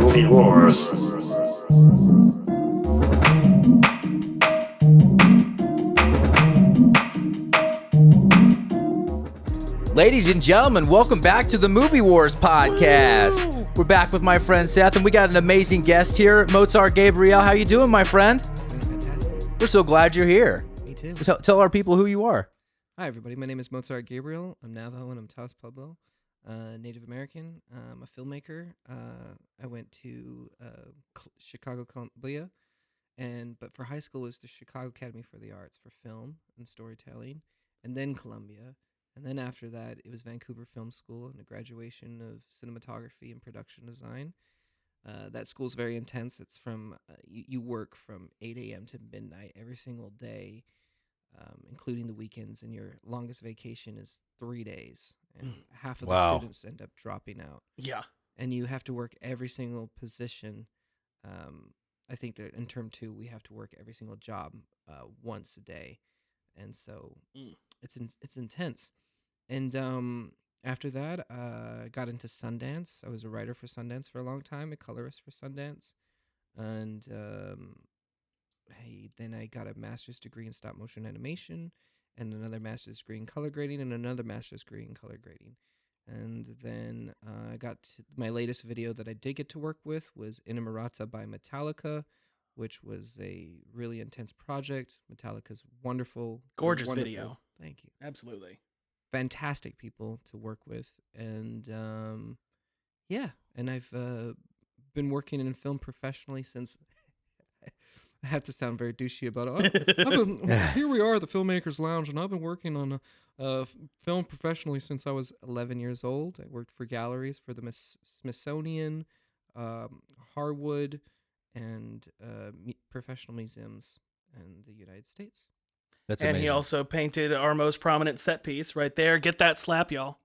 Movie Wars. Ladies and gentlemen, welcome back to the Movie Wars podcast. Woo! We're back with my friend Seth, and we got an amazing guest here, Mozart Gabriel. How you doing, my friend? Fantastic. We're so glad you're here. Me too. Tell our people who you are. Hi, everybody. My name is Mozart Gabriel. I'm Navajo, and I'm Taos Pueblo, Native American. I'm a filmmaker. I went to Chicago, Columbia, but for high school it was the Chicago Academy for the Arts for film and storytelling, and then Columbia. And then after that, it was Vancouver Film School and a graduation of cinematography and production design. That school's very intense. It's from, you work from 8 a.m. to midnight every single day, including the weekends, and your longest vacation is 3 days. And half of the students end up dropping out. Yeah. And you have to work every single position. I think that in term 2, we have to work every single job once a day. And so it's intense. And after that, I got into Sundance. I was a writer for Sundance for a long time, a colorist for Sundance. And then I got a master's degree in stop motion animation, and another master's degree in color grading, and another master's degree in color grading. And then I got to my latest video that I did get to work with was Inamorata by Metallica, which was a really intense project. Metallica's wonderful. Gorgeous video. Thank you. Absolutely. Fantastic people to work with. And and I've been working in film professionally since... I have to sound very douchey about it. Here we are at the Filmmakers Lounge, and I've been working on film professionally since I was 11 years old. I worked for galleries for the Smithsonian, Harwood, and professional museums in the United States. That's and amazing. He also painted our most prominent set piece right there. Get that slap, y'all.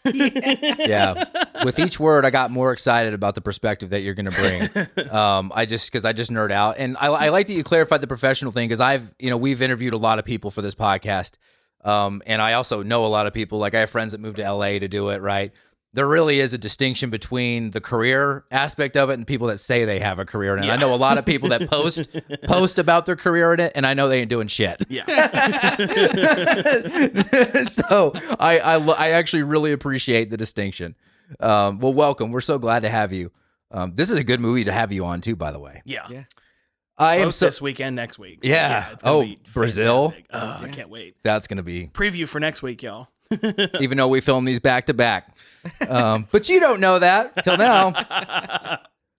Yeah. With each word, I got more excited about the perspective that you're going to bring. Because I just nerd out, and I like that you clarified the professional thing, because we've interviewed a lot of people for this podcast, and I also know a lot of people. Like I have friends that moved to LA to do it. Right. There really is a distinction between the career aspect of it and people that say they have a career in it. Yeah. I know a lot of people that post about their career in it, and I know they ain't doing shit. Yeah. So I actually really appreciate the distinction. Well, welcome. We're so glad to have you. This is a good movie to have you on too, by the way. Yeah. I am this weekend, next week. Yeah. It's gonna be Brazil. I can't wait. That's gonna be preview for next week, y'all. Even though we film these back to back, but you don't know that till now.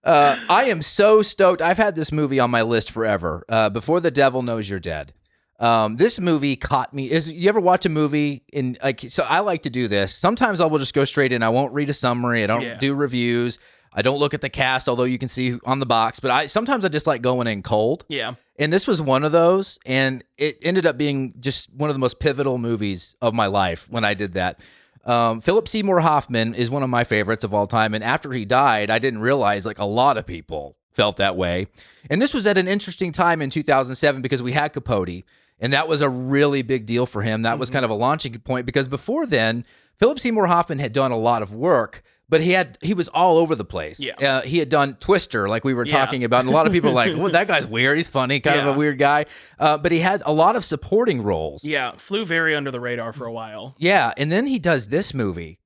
I am so stoked. I've had this movie on my list forever. Before the Devil Knows You're Dead. This movie caught me. You ever watch a movie so I like to do this. Sometimes I will just go straight in. I won't read a summary. I don't do reviews. I don't look at the cast, although you can see on the box, but sometimes I just like going in cold. Yeah. And this was one of those, and it ended up being just one of the most pivotal movies of my life when I did that. Philip Seymour Hoffman is one of my favorites of all time, and after he died, I didn't realize a lot of people felt that way. And this was at an interesting time in 2007 because we had Capote, and that was a really big deal for him. That was kind of a launching point, because before then, Philip Seymour Hoffman had done a lot of work, but he was all over the place. Yeah. He had done Twister, like we were talking about, and a lot of people are like, well, that guy's weird. He's funny, kind of a weird guy. But he had a lot of supporting roles. Yeah, flew very under the radar for a while. Yeah, and then he does this movie.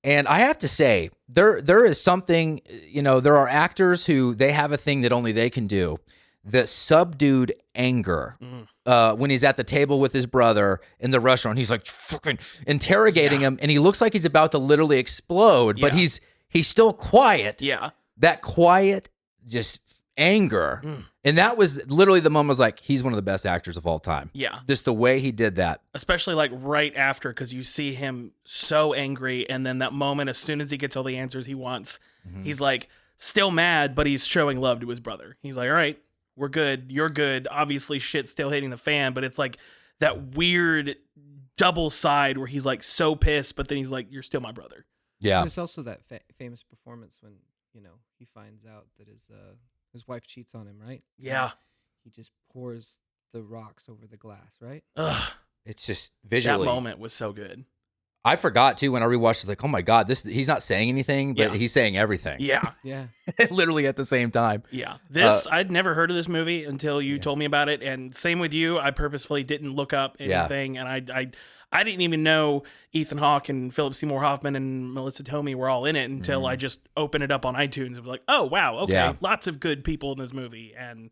And I have to say, there is something, there are actors who they have a thing that only they can do. The subdued anger when he's at the table with his brother in the restaurant. He's like fucking interrogating him, and he looks like he's about to literally explode, but he's still quiet. Yeah. That quiet, just anger. And that was literally the moment I was like, he's one of the best actors of all time. Yeah. Just the way he did that. Especially right after, because you see him so angry, and then that moment, as soon as he gets all the answers he wants, he's like still mad, but he's showing love to his brother. He's like, all right, we're good. You're good. Obviously, shit's still hitting the fan, but it's like that weird double side where he's like so pissed, but then he's like, you're still my brother. Yeah. There's also that famous performance when, he finds out that his wife cheats on him, right? Yeah. He just pours the rocks over the glass, right? Ugh. It's just visually. That moment was so good. I forgot too when I rewatched it, like, oh my God, he's not saying anything, but he's saying everything. Yeah. Yeah. Literally at the same time. Yeah. I'd never heard of this movie until you told me about it. And same with you. I purposefully didn't look up anything. And I didn't even know Ethan Hawke and Philip Seymour Hoffman and Melissa Tomei were all in it until I just opened it up on iTunes and was like, oh, wow. Okay. Lots of good people in this movie. And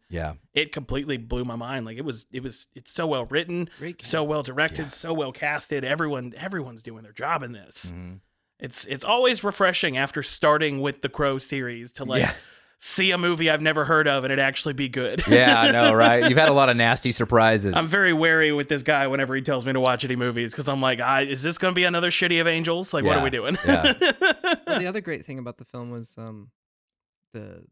it completely blew my mind. Like it's so well written, so well directed, so well casted. Everyone's doing their job in this. Mm-hmm. It's always refreshing after starting with the Crow series to see a movie I've never heard of and it actually be good. Yeah, I know, right? You've had a lot of nasty surprises. I'm very wary with this guy whenever he tells me to watch any movies because I'm like, is this going to be another Shitty of Angels? Like, what are we doing? Well, the other great thing about the film was the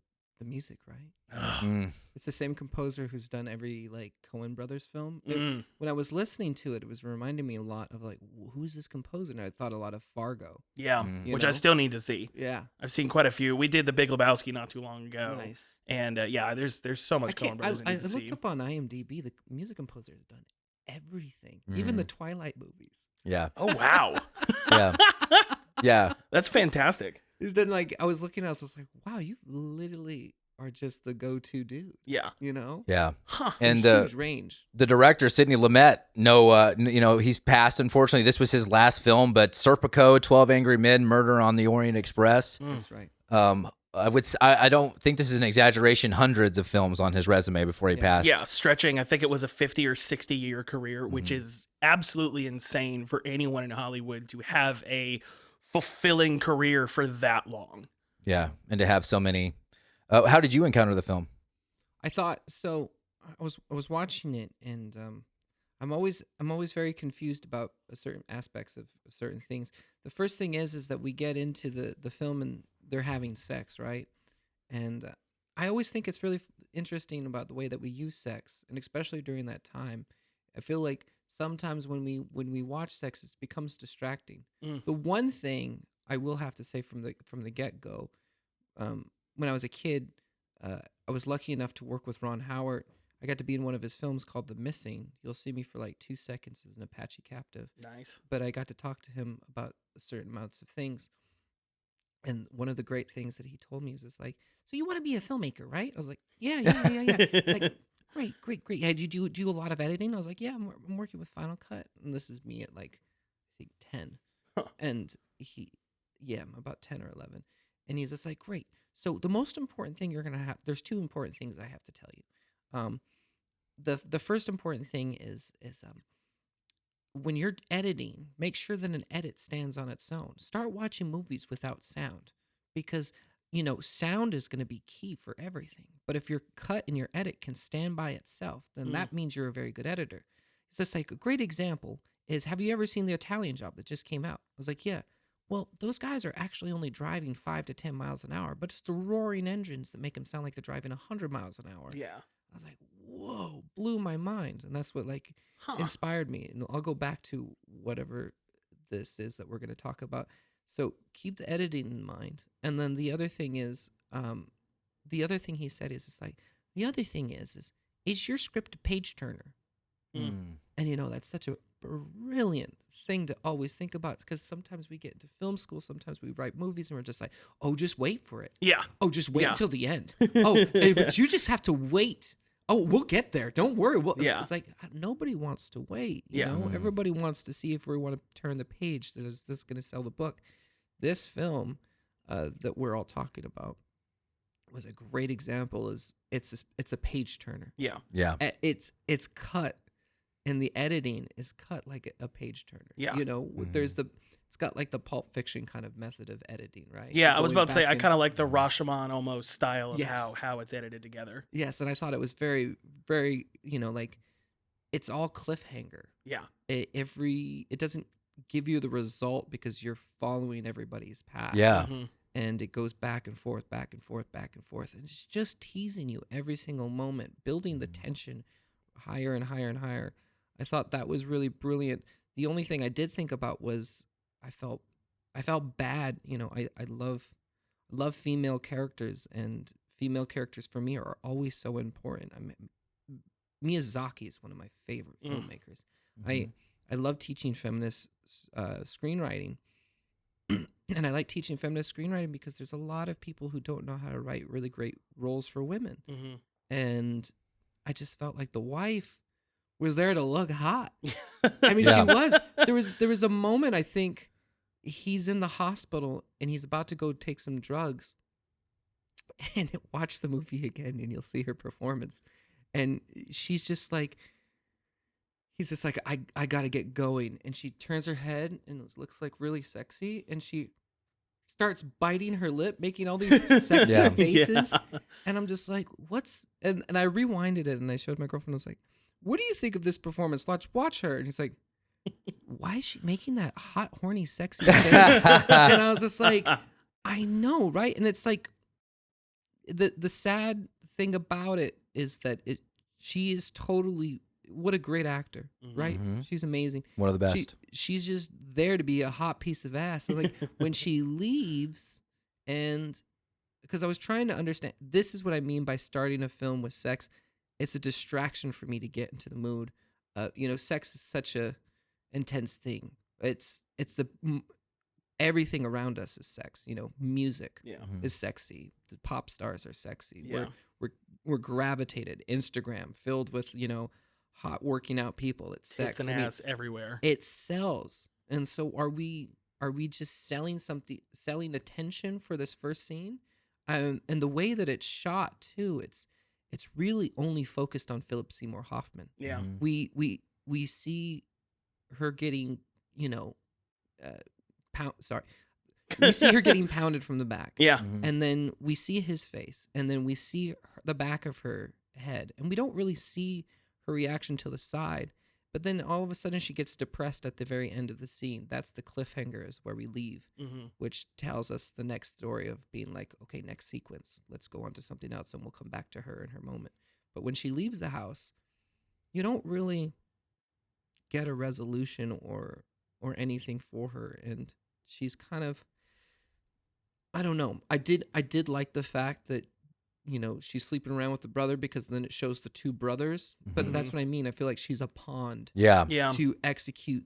music, right? It's the same composer who's done every like Coen Brothers film. When I was listening to it, it was reminding me a lot of like, who's this composer? And I thought a lot of Fargo. Yeah, which I still need to see. Yeah, I've seen quite a few. We did The Big Lebowski not too long ago. Nice. And there's so much Coen Brothers I need to see. I looked up on IMDb. The music composer has done everything, even the Twilight movies. Yeah. Oh wow. Yeah. That's fantastic. Is then like I was looking, I was just like, wow, you literally are just the go-to dude. Yeah. You know? Yeah. Huh. And huge range. The director, Sidney Lumet, he's passed, unfortunately. This was his last film, but Serpico, 12 Angry Men, Murder on the Orient Express. That's right. I don't think this is an exaggeration, hundreds of films on his resume before he passed. Yeah, stretching, I think it was a 50 or 60 year career, which is absolutely insane for anyone in Hollywood to have a fulfilling career for that long. Yeah, and to have so many. How did you encounter the film? I thought so. I was watching it, and I'm always very confused about certain aspects of certain things. The first thing is that we get into the film and they're having sex, right? And I always think it's really interesting about the way that we use sex, and especially during that time. I feel like sometimes when we watch sex, it becomes distracting. The one thing I will have to say from the get-go, when I was a kid, I was lucky enough to work with Ron Howard. I got to be in one of his films called The Missing. You'll see me for like 2 seconds as an Apache captive. Nice. But I got to talk to him about certain amounts of things. And one of the great things that he told me is just like, so you want to be a filmmaker, right? I was like, yeah. Like, great. Yeah, did you do a lot of editing? I was like, yeah, I'm working with Final Cut. And this is me at like, I think 10. Huh. And I'm about 10 or 11. And he's just like, great. So the most important thing you're going to have, there's 2 important things I have to tell you. The first important thing is when you're editing, make sure that an edit stands on its own. Start watching movies without sound because, sound is going to be key for everything. But if your cut and your edit can stand by itself, then that means you're a very good editor. It's just like a great example is, have you ever seen The Italian Job that just came out? I was like, yeah. Well, those guys are actually only driving 5 to 10 miles an hour, but it's the roaring engines that make them sound like they're driving 100 miles an hour. Yeah. I was like, whoa, blew my mind. And that's what inspired me. And I'll go back to whatever this is that we're going to talk about. So keep the editing in mind. And then the other thing is, the other thing he said is your script a page turner? And that's such a brilliant thing to always think about, because sometimes we get into film school, sometimes we write movies and we're just like, oh, just wait for it. Yeah. Oh, just wait until the end. Oh, but you just have to wait. Oh, we'll get there. Don't worry. It's like nobody wants to wait. You know, everybody wants to see if we want to turn the page. Is this going to sell the book? This film that we're all talking about was a great example. It's a page turner. Yeah. Yeah. It's cut. And the editing is cut like a page turner. Yeah. It's got like the Pulp Fiction kind of method of editing, right? Yeah, I was about to say, I kind of like the Rashomon almost style of Yes. how it's edited together. Yes, and I thought it was very, very, like it's all cliffhanger. Yeah. It doesn't give you the result because you're following everybody's path. Yeah. Mm-hmm. And it goes back and forth, back and forth, back and forth. And it's just teasing you every single moment, building the tension higher and higher and higher. I thought that was really brilliant. The only thing I did think about was I felt bad. I love female characters, and female characters for me are always so important. Miyazaki is one of my favorite filmmakers. I love teaching feminist screenwriting. And I like teaching feminist screenwriting because there's a lot of people who don't know how to write really great roles for women. Mm-hmm. And I just felt like the wife was there to look hot. I mean, Yeah. she was. There was a moment, I think, he's in the hospital and he's about to go take some drugs. And watch the movie again and you'll see her performance. And she's just like, he's just like, I gotta get going. And she turns her head and it looks like really sexy. And she starts biting her lip, making all these sexy Yeah. faces. Yeah. And I'm just like, what's, and I rewinded it and I showed my girlfriend, I was like, what do you think of this performance? Watch her. And he's like, why is she making that hot, horny, sexy face? And I was just like, I know, right? And it's like, the sad thing about it is that she is totally, what a great actor, right? Mhm. She's amazing. One of the best. She's just there to be a hot piece of ass. So like when she leaves, and because I was trying to understand, this is what I mean by starting a film with sex. It's a distraction for me to get into the mood. Sex is such a intense thing. It's everything around us is sex. Music Yeah. is sexy. The pop stars are sexy. Yeah. We're gravitated. Instagram filled with hot working out people. It's sex. Tits and ass everywhere. It sells. And so are we just selling selling attention for this first scene? And the way that it's shot too, it's really only focused on Philip Seymour Hoffman. Yeah. Mhm. We see her getting, we see her getting pounded from the back. Yeah. Mhm. And then we see his face, and then we see the back of her head, and we don't really see her reaction to the side. But then all of a sudden she gets depressed at the very end of the scene. That's the cliffhanger, is where we leave, Mm-hmm. which tells us the next story of being like, okay, next sequence, let's go on to something else, and we'll come back to her in her moment. But when she leaves the house, you don't really get a resolution or anything for her, and she's kind of, I don't know. I did like the fact that she's sleeping around with the brother, because then it shows the two brothers. But Mhm. that's what I mean. I feel like she's a pawn Yeah. Yeah. to execute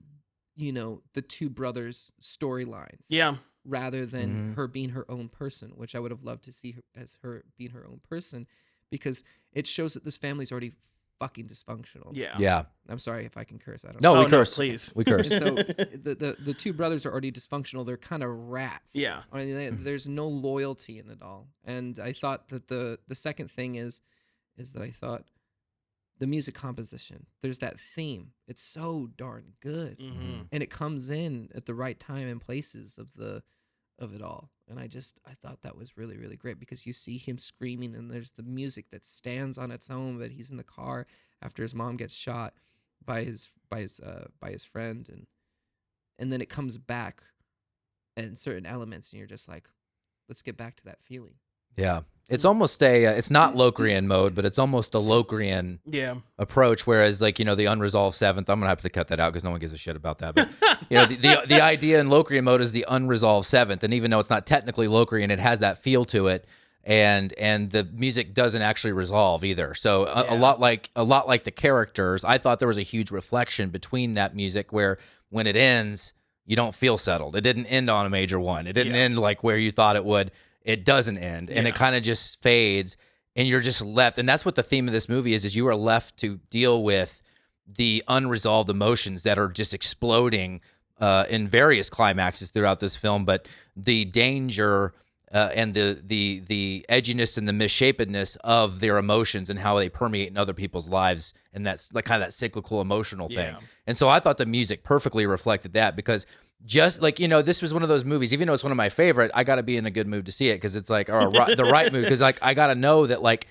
the two brothers' storylines. Yeah. Rather than Mhm. her being her own person, which I would have loved to see her as her being her own person, because it shows that this family's already fucking dysfunctional. Yeah. Yeah. I'm sorry if I can curse. I don't No, know. we no, curse. please. We curse. And so the two brothers are already dysfunctional. They're kind of rats. Yeah. I mean, there's no loyalty in it all. And I thought that the second thing is that I thought the music composition, there's that theme. It's so darn good. Mm-hmm. And it comes in at the right time and places of it all. And I thought that was really, really great, because you see him screaming, and there's the music that stands on its own, but he's in the car after his mom gets shot by his friend, and then it comes back in certain elements, and you're just like, let's get back to that feeling. Yeah. It's almost it's not Locrian mode, but it's almost a Locrian Yeah. approach. Whereas, like, the unresolved seventh, I'm going to have to cut that out because no one gives a shit about that. But, the idea in Locrian mode is the unresolved seventh. And even though it's not technically Locrian, it has that feel to it. And the music doesn't actually resolve either. So a lot like the characters, I thought there was a huge reflection between that music, where when it ends, you don't feel settled. It didn't end on a major one. It didn't end like where you thought it would. It doesn't end, and it kind of just fades, and you're just left. And that's what the theme of this movie is you are left to deal with the unresolved emotions that are just exploding in various climaxes throughout this film. But the danger and the edginess and the misshapeness of their emotions and how they permeate in other people's lives, and that's like kind of that cyclical emotional thing. Yeah. And so I thought the music perfectly reflected that, because just like, this was one of those movies, even though it's one of my favorite, I got to be in a good mood to see it, because it's like, or the right mood, because like I got to know that like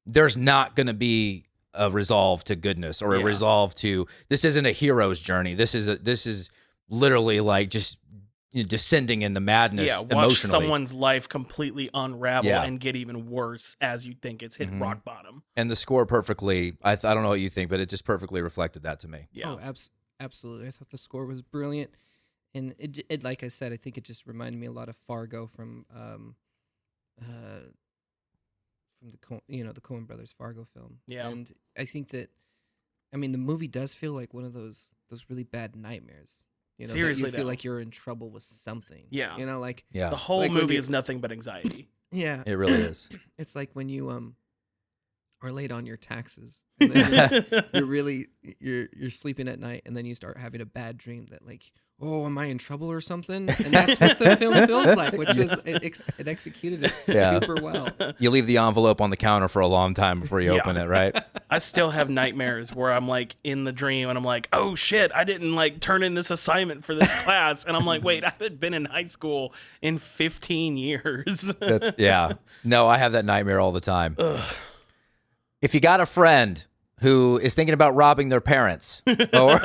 there's not going to be a resolve to goodness, or a resolve to, this isn't a hero's journey. This is literally like just descending into madness Yeah. Watch emotionally. someone's life completely unravel Yeah. and get even worse as you think it's hit rock bottom. And the score perfectly, I don't know what you think, but it just perfectly reflected that to me. Yeah. Oh, absolutely. I thought the score was brilliant. And it, like I said, I think it just reminded me a lot of Fargo from the Coen brothers Fargo film. Yeah. And I think that, I mean, the movie does feel like one of those really bad nightmares. You know, Seriously, that you feel though. like you're in trouble with something. Yeah. You know, like Yeah. The whole Like when movie you- is nothing but anxiety. yeah, It really is. it's like when you are late on your taxes. And then you're sleeping at night, and then you start having a bad dream that like, oh, am I in trouble or something? And that's what the film feels like, which is it executed it Yeah. super well. You leave the envelope on the counter for a long time before you Yeah. open it, right? I still have nightmares where I'm like in the dream and I'm like, oh shit, I didn't like turn in this assignment for this class. And I'm like, wait, I haven't been in high school in 15 years. Yeah. No, I have that nightmare all the time. If you got a friend who is thinking about robbing their parents, or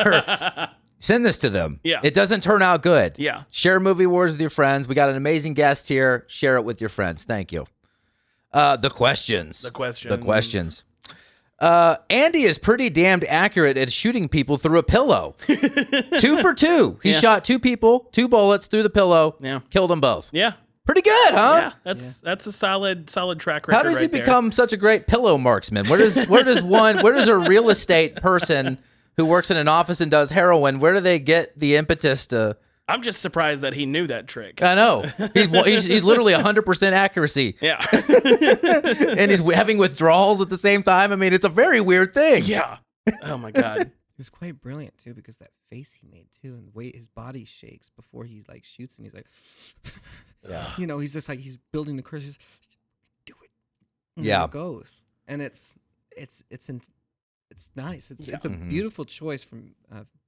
send this to them. Yeah. It doesn't turn out good. Yeah. Share Movie Wars with your friends. We got an amazing guest here. Share it with your friends. Thank you. The questions. The questions. The questions. Andy is pretty damned accurate at shooting people through a pillow. 2 for 2. He Yeah. shot 2 people, 2 bullets through the pillow. Yeah. Killed them both. Yeah. Pretty good, huh? Yeah. That's a solid track record. How does he right there. become such a great pillow marksman? Where does a real estate person who works in an office and does heroin, where do they get the impetus to? I'm just surprised that he knew that trick. I know he's literally 100% accuracy, Yeah. and he's having withdrawals at the same time. I mean, it's a very weird thing. Yeah. Oh my god. It was quite brilliant too, because that face he made too, and the way his body shakes before he like shoots him. He's like, Yeah. you know, he's just like he's building the courage. Do it. And Yeah. there it goes, and it's nice. It's a beautiful choice from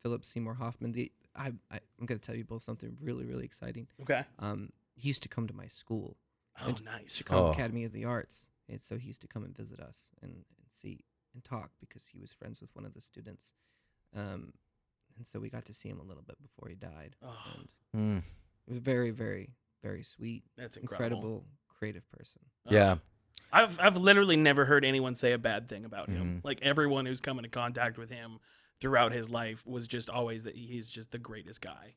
Philip Seymour Hoffman. I'm going to tell you both something really, really exciting. Okay. He used to come to my school, Oh, nice. Chicago Oh. Academy of the Arts, and so he used to come and visit us and see and talk because he was friends with one of the students, and so we got to see him a little bit before he died. Oh. And Mm. it was very, very, very sweet, That's incredible. incredible, creative person. Yeah. I've literally never heard anyone say a bad thing about him. Mhm. Like everyone who's come into contact with him throughout his life was just always that he's just the greatest guy.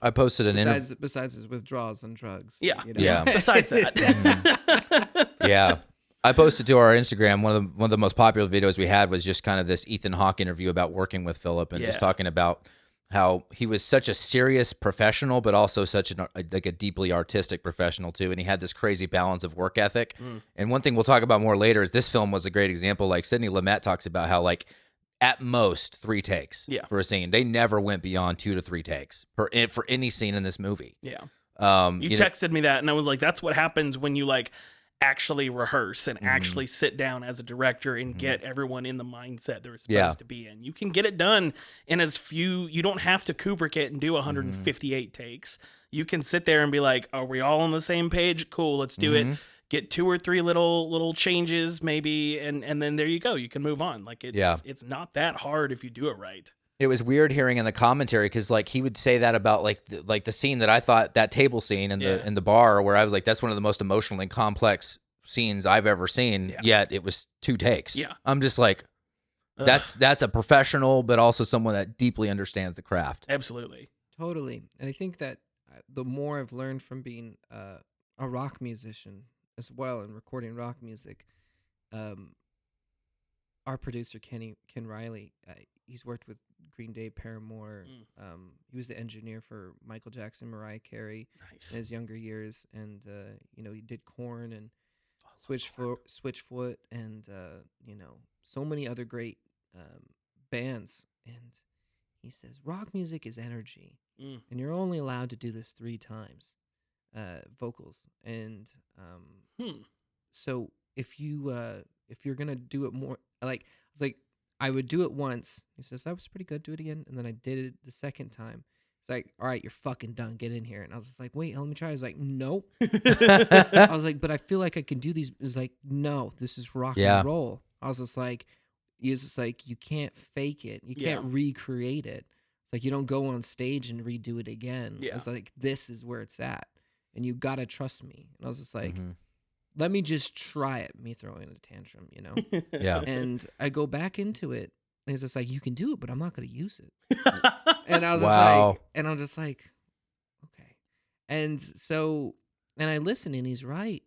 I posted an interview. Besides his withdrawals and drugs. Yeah. you know? Yeah. Besides that. Yeah. I posted to our Instagram one of the most popular videos we had was just kind of this Ethan Hawke interview about working with Philip and just Yeah. talking about how he was such a serious professional, but also such a deeply artistic professional too. And he had this crazy balance of work ethic. And one thing we'll talk about more later is this film was a great example. Like Sidney Lumet talks about how like at most 3 takes Yeah. for a scene. They never went beyond 2 to 3 takes for any scene in this movie. Yeah. You know- texted me that and I was like, that's what happens when you like actually rehearse and actually sit down as a director and get everyone in the mindset they're supposed to be in. You can get it done in as few, you don't have to Kubrick it and do 158 takes. You can sit there and be like, are we all on the same page? Cool, let's do it. Get 2 or 3 little changes maybe, and then there you go. You can move on. Like it's not that hard if you do it right. It was weird hearing in the commentary because like he would say that about like the scene that I thought, that table scene in the bar, where I was like, that's one of the most emotionally complex scenes I've ever seen. Yeah. Yet it was 2 takes. Yeah. I'm just like, that's a professional, but also someone that deeply understands the craft. Absolutely. Totally. And I think that the more I've learned from being a rock musician as well and recording rock music, our producer Ken Riley, he's worked with Green Day, Paramore. He was the engineer for Michael Jackson, Mariah Carey Nice. in his younger years, and he did Korn and Switchfoot, and so many other great bands. And he says rock music is energy, and you're only allowed to do this 3 times, vocals. And so if you're gonna do it more, like I was like, I would do it once. He says, that was pretty good. Do it again. And then I did it the second time. It's like, all right, you're fucking done. Get in here. And I was just like, wait, let me try. I was like, nope. I was like, but I feel like I can do these. It's like, no, this is rock and roll. I was just like, you can't fake it. You can't recreate it. It's like, you don't go on stage and redo it again. Yeah. It's like, this is where it's at. And you got to trust me. And I was just like, let me just try it, me throwing a tantrum, Yeah. And I go back into it, and it's just like, you can do it, but I'm not going to use it. And I was Wow. I'm just like, okay. And so, and I listen, and he's right.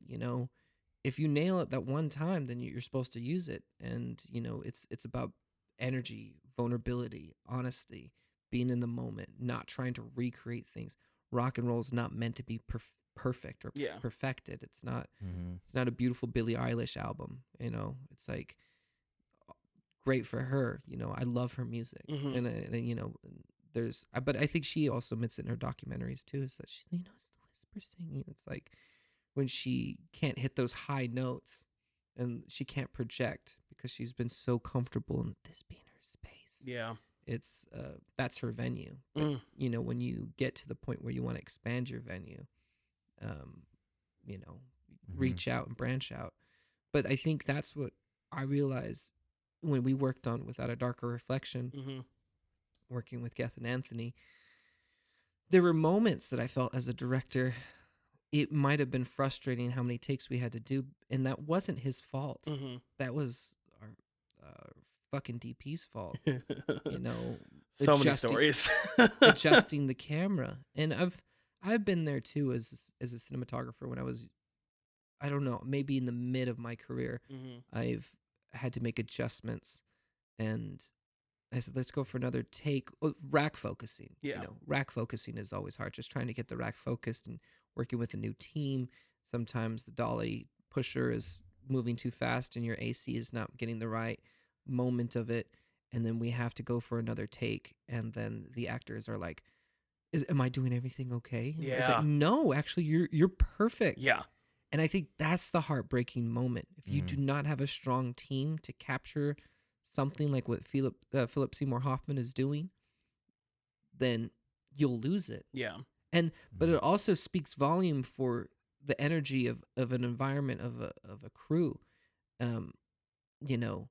If you nail it that one time, then you're supposed to use it. And, it's about energy, vulnerability, honesty, being in the moment, not trying to recreate things. Rock and roll is not meant to be perfect or Yeah. perfected. It's not. Mhm. It's not a beautiful Billie Eilish album. You know, it's like great for her. You know, I love her music, Mhm. and you know, but I think she also admits it in her documentaries too. Is that she, you know, it's the whisper singing. It's like when she can't hit those high notes, and she can't project because she's been so comfortable in this being her space. Yeah. It's that's her venue. But, you know, when you get to the point where you want to expand your venue, you know, reach out and branch out. But I think that's what I realized when we worked on Without a Darker Reflection, working with Geth and Anthony. There were moments that I felt as a director, it might have been frustrating how many takes we had to do, and that wasn't his fault. That was our fucking DP's fault. You know, so many stories. adjusting the camera, and I've been there too as a cinematographer when I was, I don't know, maybe in the mid of my career. I've had to make adjustments, and I said, let's go for another take. Oh, rack focusing. Yeah. You know, rack focusing is always hard. Just trying to get the rack focused and working with a new team. Sometimes the dolly pusher is moving too fast and your AC is not getting the right moment of it. And then we have to go for another take. And then the actors are like, am I doing everything okay? And it's like, no, actually, you're perfect. Yeah. And I think that's the heartbreaking moment. If you do not have a strong team to capture something like what Philip Seymour Hoffman is doing, then you'll lose it. Yeah. But it also speaks volume for the energy of an environment of a crew. You know,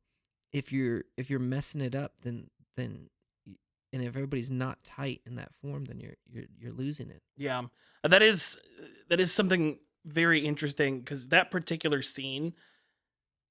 if you're messing it up, then and if everybody's not tight in that form, then you're losing it. Yeah. That is something very interesting, because that particular scene,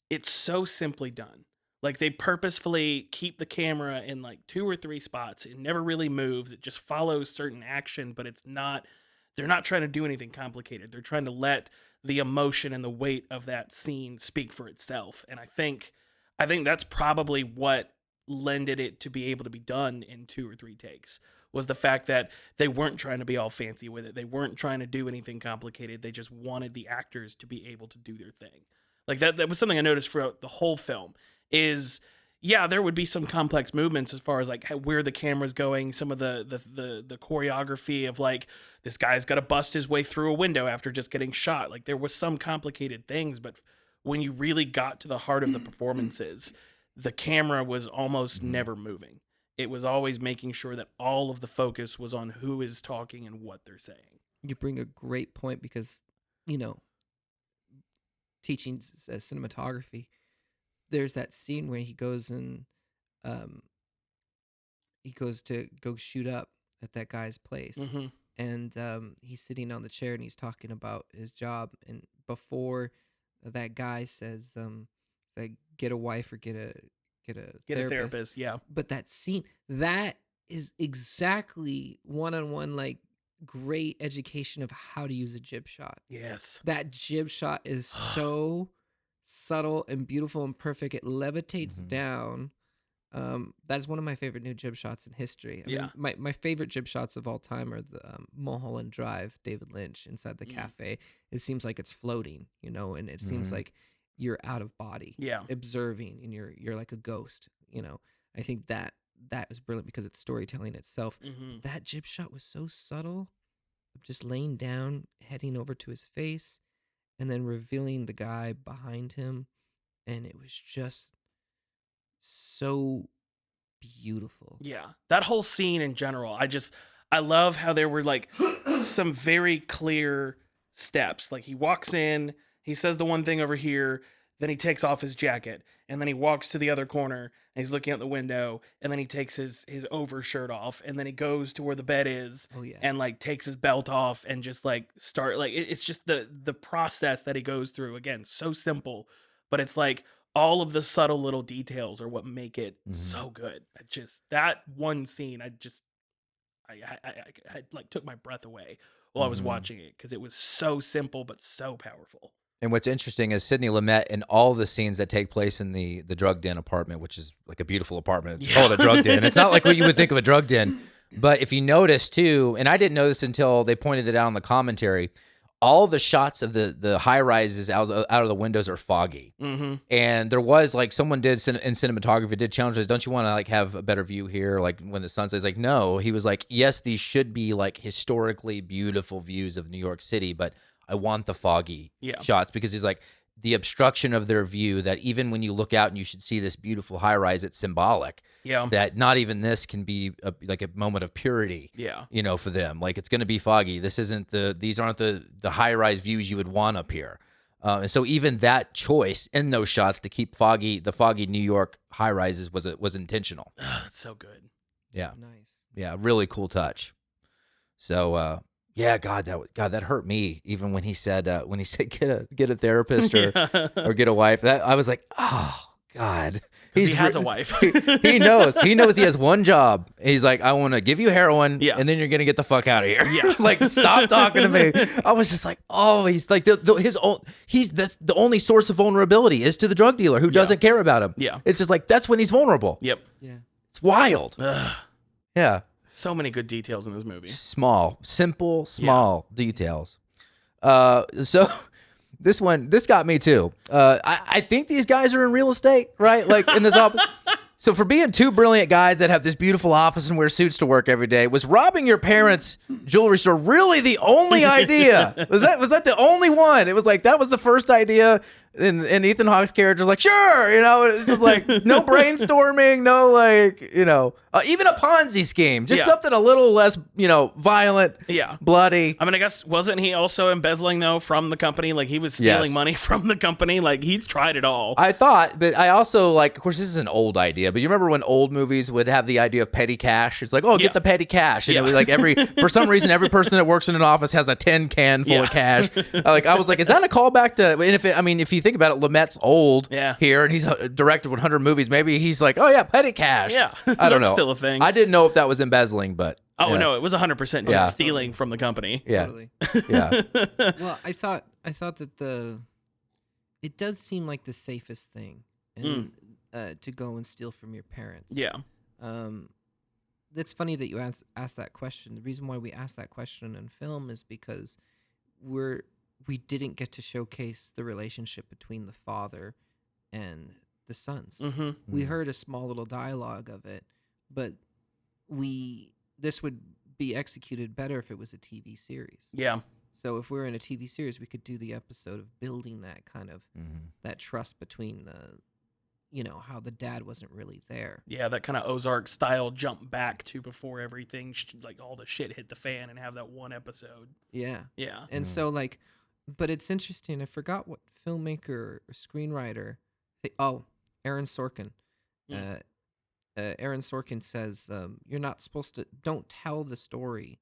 it's so simply done. Like, they purposefully keep the camera in like 2 or 3 spots. It never really moves. It just follows certain action, but they're not trying to do anything complicated. They're trying to let the emotion and the weight of that scene speak for itself. And I think that's probably what lended it to be able to be done in 2 or 3 takes, was the fact that they weren't trying to be all fancy with it. They weren't trying to do anything complicated. They just wanted the actors to be able to do their thing. Like, that was something I noticed throughout the whole film is, yeah, there would be some complex movements as far as like where the camera's going, some of the choreography of like, this guy's got to bust his way through a window after just getting shot. Like, there was some complicated things, but when you really got to the heart of the performances, the camera was almost never moving. It was always making sure that all of the focus was on who is talking and what they're saying. You bring a great point, because, you know, teaching cinematography, there's that scene where he goes and he goes to go shoot up at that guy's place, and he's sitting on the chair and he's talking about his job, and before that guy says like, get a wife or get a therapist. Yeah. But that scene, that is exactly one-on-one, like, great education of how to use a jib shot. Yes. That jib shot is so subtle and beautiful and perfect. It levitates down. That's one of my favorite new jib shots in history. I mean, my favorite jib shots of all time are the Mulholland Drive, David Lynch, inside the cafe. It seems like it's floating, you know, and it seems like you're out of body, observing, and you're like a ghost, you know. I think that is brilliant because it's storytelling itself. But that jib shot was so subtle, just laying down, heading over to his face, and then revealing the guy behind him, and it was just so beautiful. Yeah. That whole scene in general, I love how there were like some very clear steps. Like, he walks in, he says the one thing over here, then he takes off his jacket, and then he walks to the other corner and he's looking out the window, and then he takes his overshirt off, and then he goes to where the bed is and like takes his belt off and just like start like it's just the process that he goes through. Again, so simple, but it's like all of the subtle little details are what make it so good. That one scene, I like took my breath away while I was watching it, because it was so simple but so powerful. And what's interesting is Sidney Lumet in all the scenes that take place in the drug den apartment, which is like a beautiful apartment. It's called a drug den. It's not like what you would think of a drug den. But if you notice too, and I didn't know this until they pointed it out in the commentary, all the shots of the high rises out of the windows are foggy. Mm-hmm. And there was like someone did in cinematography did challenge us, don't you want to like have a better view here? Like when the sun sets, like, no, he was like, yes, these should be like historically beautiful views of New York City, but I want the foggy shots because he's like the obstruction of their view that even when you look out and you should see this beautiful high rise, it's symbolic. Yeah. That not even this can be like a moment of purity. Yeah. You know, for them, like it's going to be foggy. These aren't the high rise views you would want up here. And so even that choice in those shots to keep the foggy New York high rises was intentional. That's so good. Yeah. Nice. Yeah. Really cool touch. So, yeah, God, that hurt me. Even when he said get a therapist or get a wife, that I was like, oh God, he has a wife. he knows he has one job. He's like, I want to give you heroin, and then you're gonna get the fuck out of here. Yeah, like stop talking to me. I was just like, oh, he's like he's the only source of vulnerability is to the drug dealer who doesn't care about him. Yeah, it's just like that's when he's vulnerable. Yep. Yeah, it's wild. Yeah. So many good details in this movie. Simple details. So this got me too. I think these guys are in real estate, right? Like in this office. So for being two brilliant guys that have this beautiful office and wear suits to work every day, was robbing your parents' jewelry store really the only idea? Was that the only one? It was like that was the first idea. And Ethan Hawke's character's like, sure, it's just like no brainstorming, no like, even a Ponzi scheme, just something a little less, violent, bloody. I mean, I guess wasn't he also embezzling though from the company? Like he was stealing money from the company. Like he's tried it all. I thought, but I also like, of course, this is an old idea, but you remember when old movies would have the idea of petty cash? It's like, oh, get the petty cash, and it was like for some reason, every person that works in an office has a tin can full of cash. I was like, is that a callback to? And if you think about it, Lumet's old here, and he's directed 100 movies. Maybe he's like, oh yeah, petty cash. Yeah, I don't know. Still a thing. I didn't know if that was embezzling, but no, it was 100% just stealing from the company. Yeah, Totally. Yeah. Well, I thought that it does seem like the safest thing, and to go and steal from your parents. Yeah. It's funny that you asked that question. The reason why we asked that question in film is because we didn't get to showcase the relationship between the father and the sons. Mm-hmm. We heard a small little dialogue of it, but this would be executed better if it was a TV series. Yeah. So if we're in a TV series, we could do the episode of building that kind of that trust between how the dad wasn't really there. Yeah, that kind of Ozark style jump back to before everything, like all the shit hit the fan, and have that one episode. Yeah. Yeah. And so like, but it's interesting. I forgot what filmmaker or screenwriter. Aaron Sorkin. Aaron Sorkin says, you're not supposed to, don't tell the story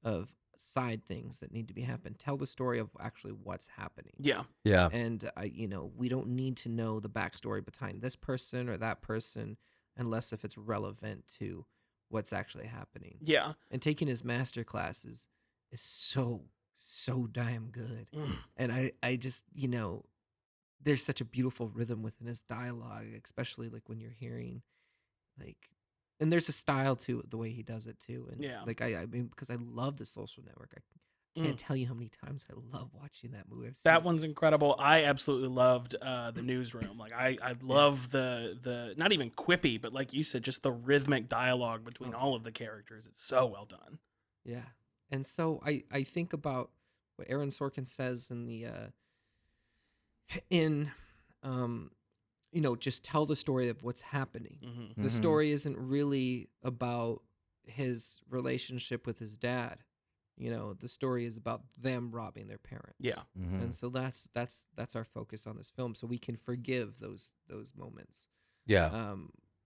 of side things that need to be happened. Tell the story of actually what's happening. Yeah. Yeah. And, we don't need to know the backstory behind this person or that person unless if it's relevant to what's actually happening. Yeah. And taking his master classes is so damn good. And I just, there's such a beautiful rhythm within his dialogue, especially like when you're hearing like, and there's a style to the way he does it too. And like, I mean, because I love The Social Network. I can't tell you how many times I love watching that movie. That one's incredible. I absolutely loved The Newsroom. Like I love the not even quippy, but like you said, just the rhythmic dialogue between all of the characters. It's so well done. Yeah. And so I think about what Aaron Sorkin says in just tell the story of what's happening. Mm-hmm. The story isn't really about his relationship with his dad. The story is about them robbing their parents. Yeah. Mm-hmm. And so that's our focus on this film. So we can forgive those moments. Yeah.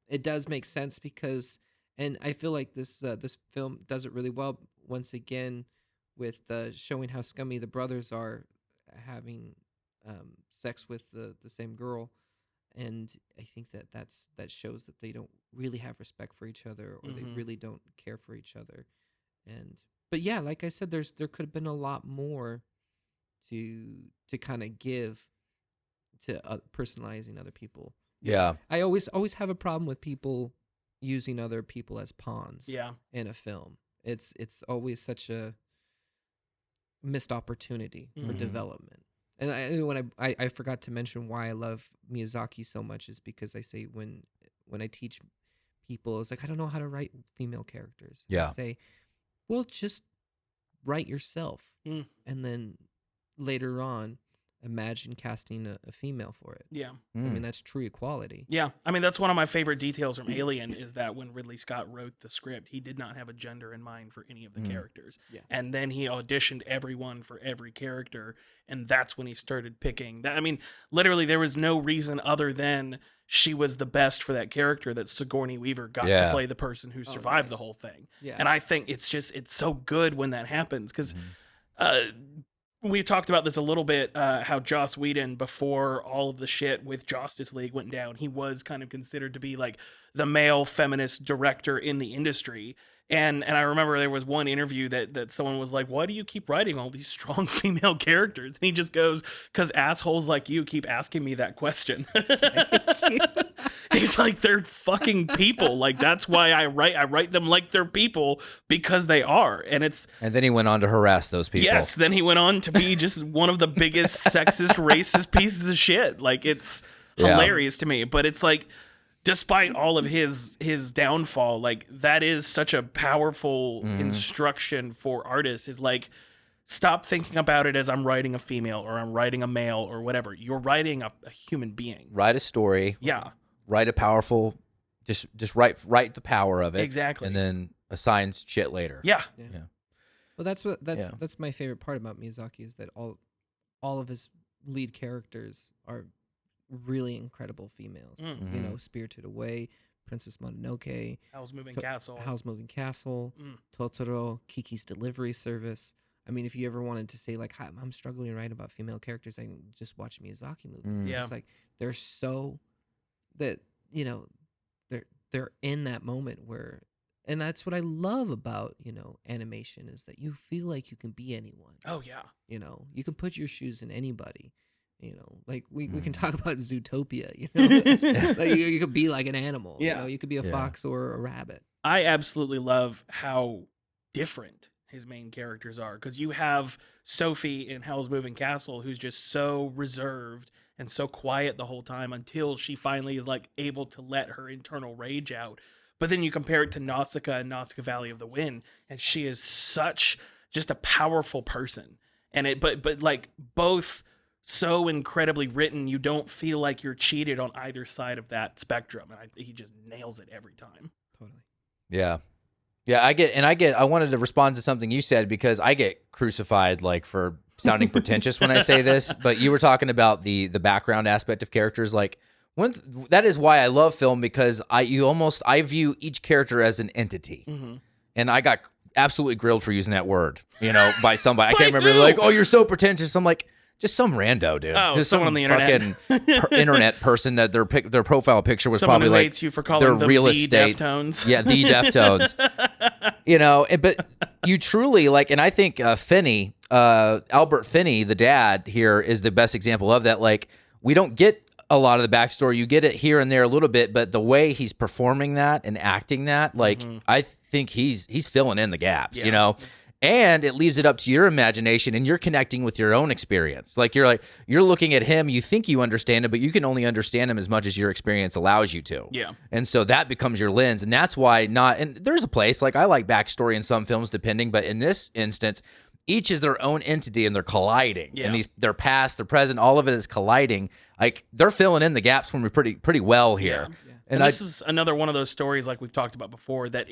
It does make sense because, and I feel like this film does it really well once again with showing how scummy the brothers are having sex with the same girl. And I think that shows that they don't really have respect for each other, or they really don't care for each other. But yeah, like I said, there could have been a lot more to kind of give to personalizing other people. Yeah. I always have a problem with people using other people as pawns. Yeah. In a film, it's always such a missed opportunity for development. And when I forgot to mention why I love Miyazaki so much is because I say when I teach people, it's like, I don't know how to write female characters. Yeah. I say, well, just write yourself, and then later on, imagine casting a female for it. Yeah. I mean, that's true equality. Yeah. I mean, that's one of my favorite details from Alien is that when Ridley Scott wrote the script, he did not have a gender in mind for any of the characters. Yeah. And then he auditioned everyone for every character. And that's when he started picking that. I mean, literally, there was no reason other than she was the best for that character that Sigourney Weaver got to play the person who survived the whole thing. Yeah. And I think it's so good when that happens because we talked about this a little bit, how Joss Whedon, before all of the shit with Justice League went down, he was kind of considered to be like the male feminist director in the industry. And I remember there was one interview that someone was like, why do you keep writing all these strong female characters? And he just goes, because assholes like you keep asking me that question. He's like, they're fucking people. Like, that's why I write them like they're people because they are. And then he went on to harass those people. Yes, then he went on to be just one of the biggest sexist, racist pieces of shit. Like, it's hilarious to me. But it's like, despite all of his downfall, like, that is such a powerful instruction for artists, is like, stop thinking about it as I'm writing a female or I'm writing a male or whatever. You're writing a human being. Write a story. Yeah. Write a powerful, just write the power of it. Exactly. And then assign shit later. Yeah. Well, that's my favorite part about Miyazaki is that all of his lead characters are really incredible females. You know, Spirited Away, Princess Mononoke, Howl's Moving Castle, Totoro, Kiki's Delivery Service. I mean, if you ever wanted to say, like, I'm struggling to write about female characters, I can just watch a Miyazaki movie. Yeah. It's like they're so that, you know, they're in that moment where, and that's what I love about, you know, animation, is that you feel like you can be anyone. Oh yeah. You know, you can put your shoes in anybody. You know, like we can talk about Zootopia, you know, like you could be like an animal, you know, you could be a fox or a rabbit. I absolutely love how different his main characters are, because you have Sophie in Howl's Moving Castle, who's just so reserved and so quiet the whole time until she finally is like able to let her internal rage out. But then you compare it to Nausicaa and Nausicaa Valley of the Wind, and she is such just a powerful person. And but like both so incredibly written, you don't feel like you're cheated on either side of that spectrum. And he just nails it every time. Totally. Yeah. Yeah, I wanted to respond to something you said, because I get crucified like for sounding pretentious when I say this, but you were talking about the background aspect of characters. Like, that is why I love film, because I view each character as an entity. And I got absolutely grilled for using that word, you know, by somebody. I can't remember. They're like, oh, you're so pretentious. I'm like, just some rando, dude. Oh, just someone on the internet. Fucking internet person that their profile picture was someone probably who like hates you for calling their them real the estate. Deftones. Yeah, the Deftones. You know, but you truly like, and I think Finney, Albert Finney, the dad here, is the best example of that. Like, we don't get a lot of the backstory. You get it here and there a little bit, but the way he's performing that and acting that, like, I think he's filling in the gaps, you know? And it leaves it up to your imagination, and you're connecting with your own experience. Like, you're looking at him, you think you understand him, but you can only understand him as much as your experience allows you to. Yeah. And so that becomes your lens. And that's why and there's a place, like, I like backstory in some films depending, but in this instance, each is their own entity and they're colliding. Yeah. And their past, their present, all of it is colliding. Like, they're filling in the gaps for me pretty well here. Yeah. And this is another one of those stories, like we've talked about before, that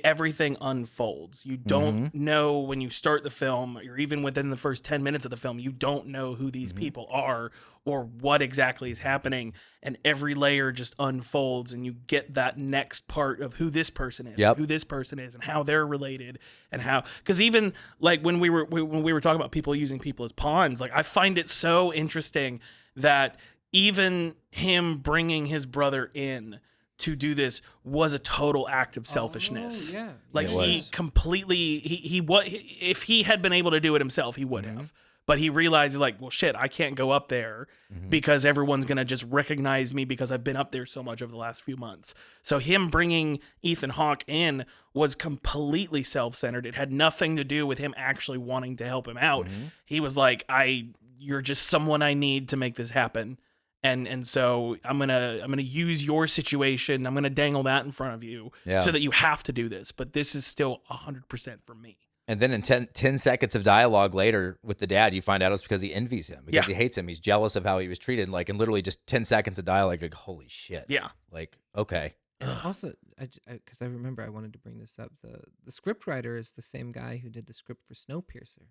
everything unfolds. You don't know when you start the film, or even within the first 10 minutes of the film, you don't know who these people are or what exactly is happening. And every layer just unfolds, and you get that next part of who this person is, who this person is, and how they're related, and how, because even like when we were talking about people using people as pawns, like, I find it so interesting that even him bringing his brother in to do this was a total act of selfishness. Oh, yeah. Like It he was. completely if he had been able to do it himself, he would have. But he realized like, well, shit, I can't go up there because everyone's going to just recognize me because I've been up there so much over the last few months. So him bringing Ethan Hawke in was completely self-centered. It had nothing to do with him actually wanting to help him out. He was like, you're just someone I need to make this happen. And so I'm gonna use your situation. I'm gonna dangle that in front of you so that you have to do this. But this is still 100% for me. And then in 10 seconds of dialogue later with the dad, you find out it's because he envies him, because he hates him. He's jealous of how he was treated. Like, in literally just 10 seconds of dialogue, like, holy shit. Yeah. Like, okay. And also, because I remember I wanted to bring this up, the script writer is the same guy who did the script for Snowpiercer.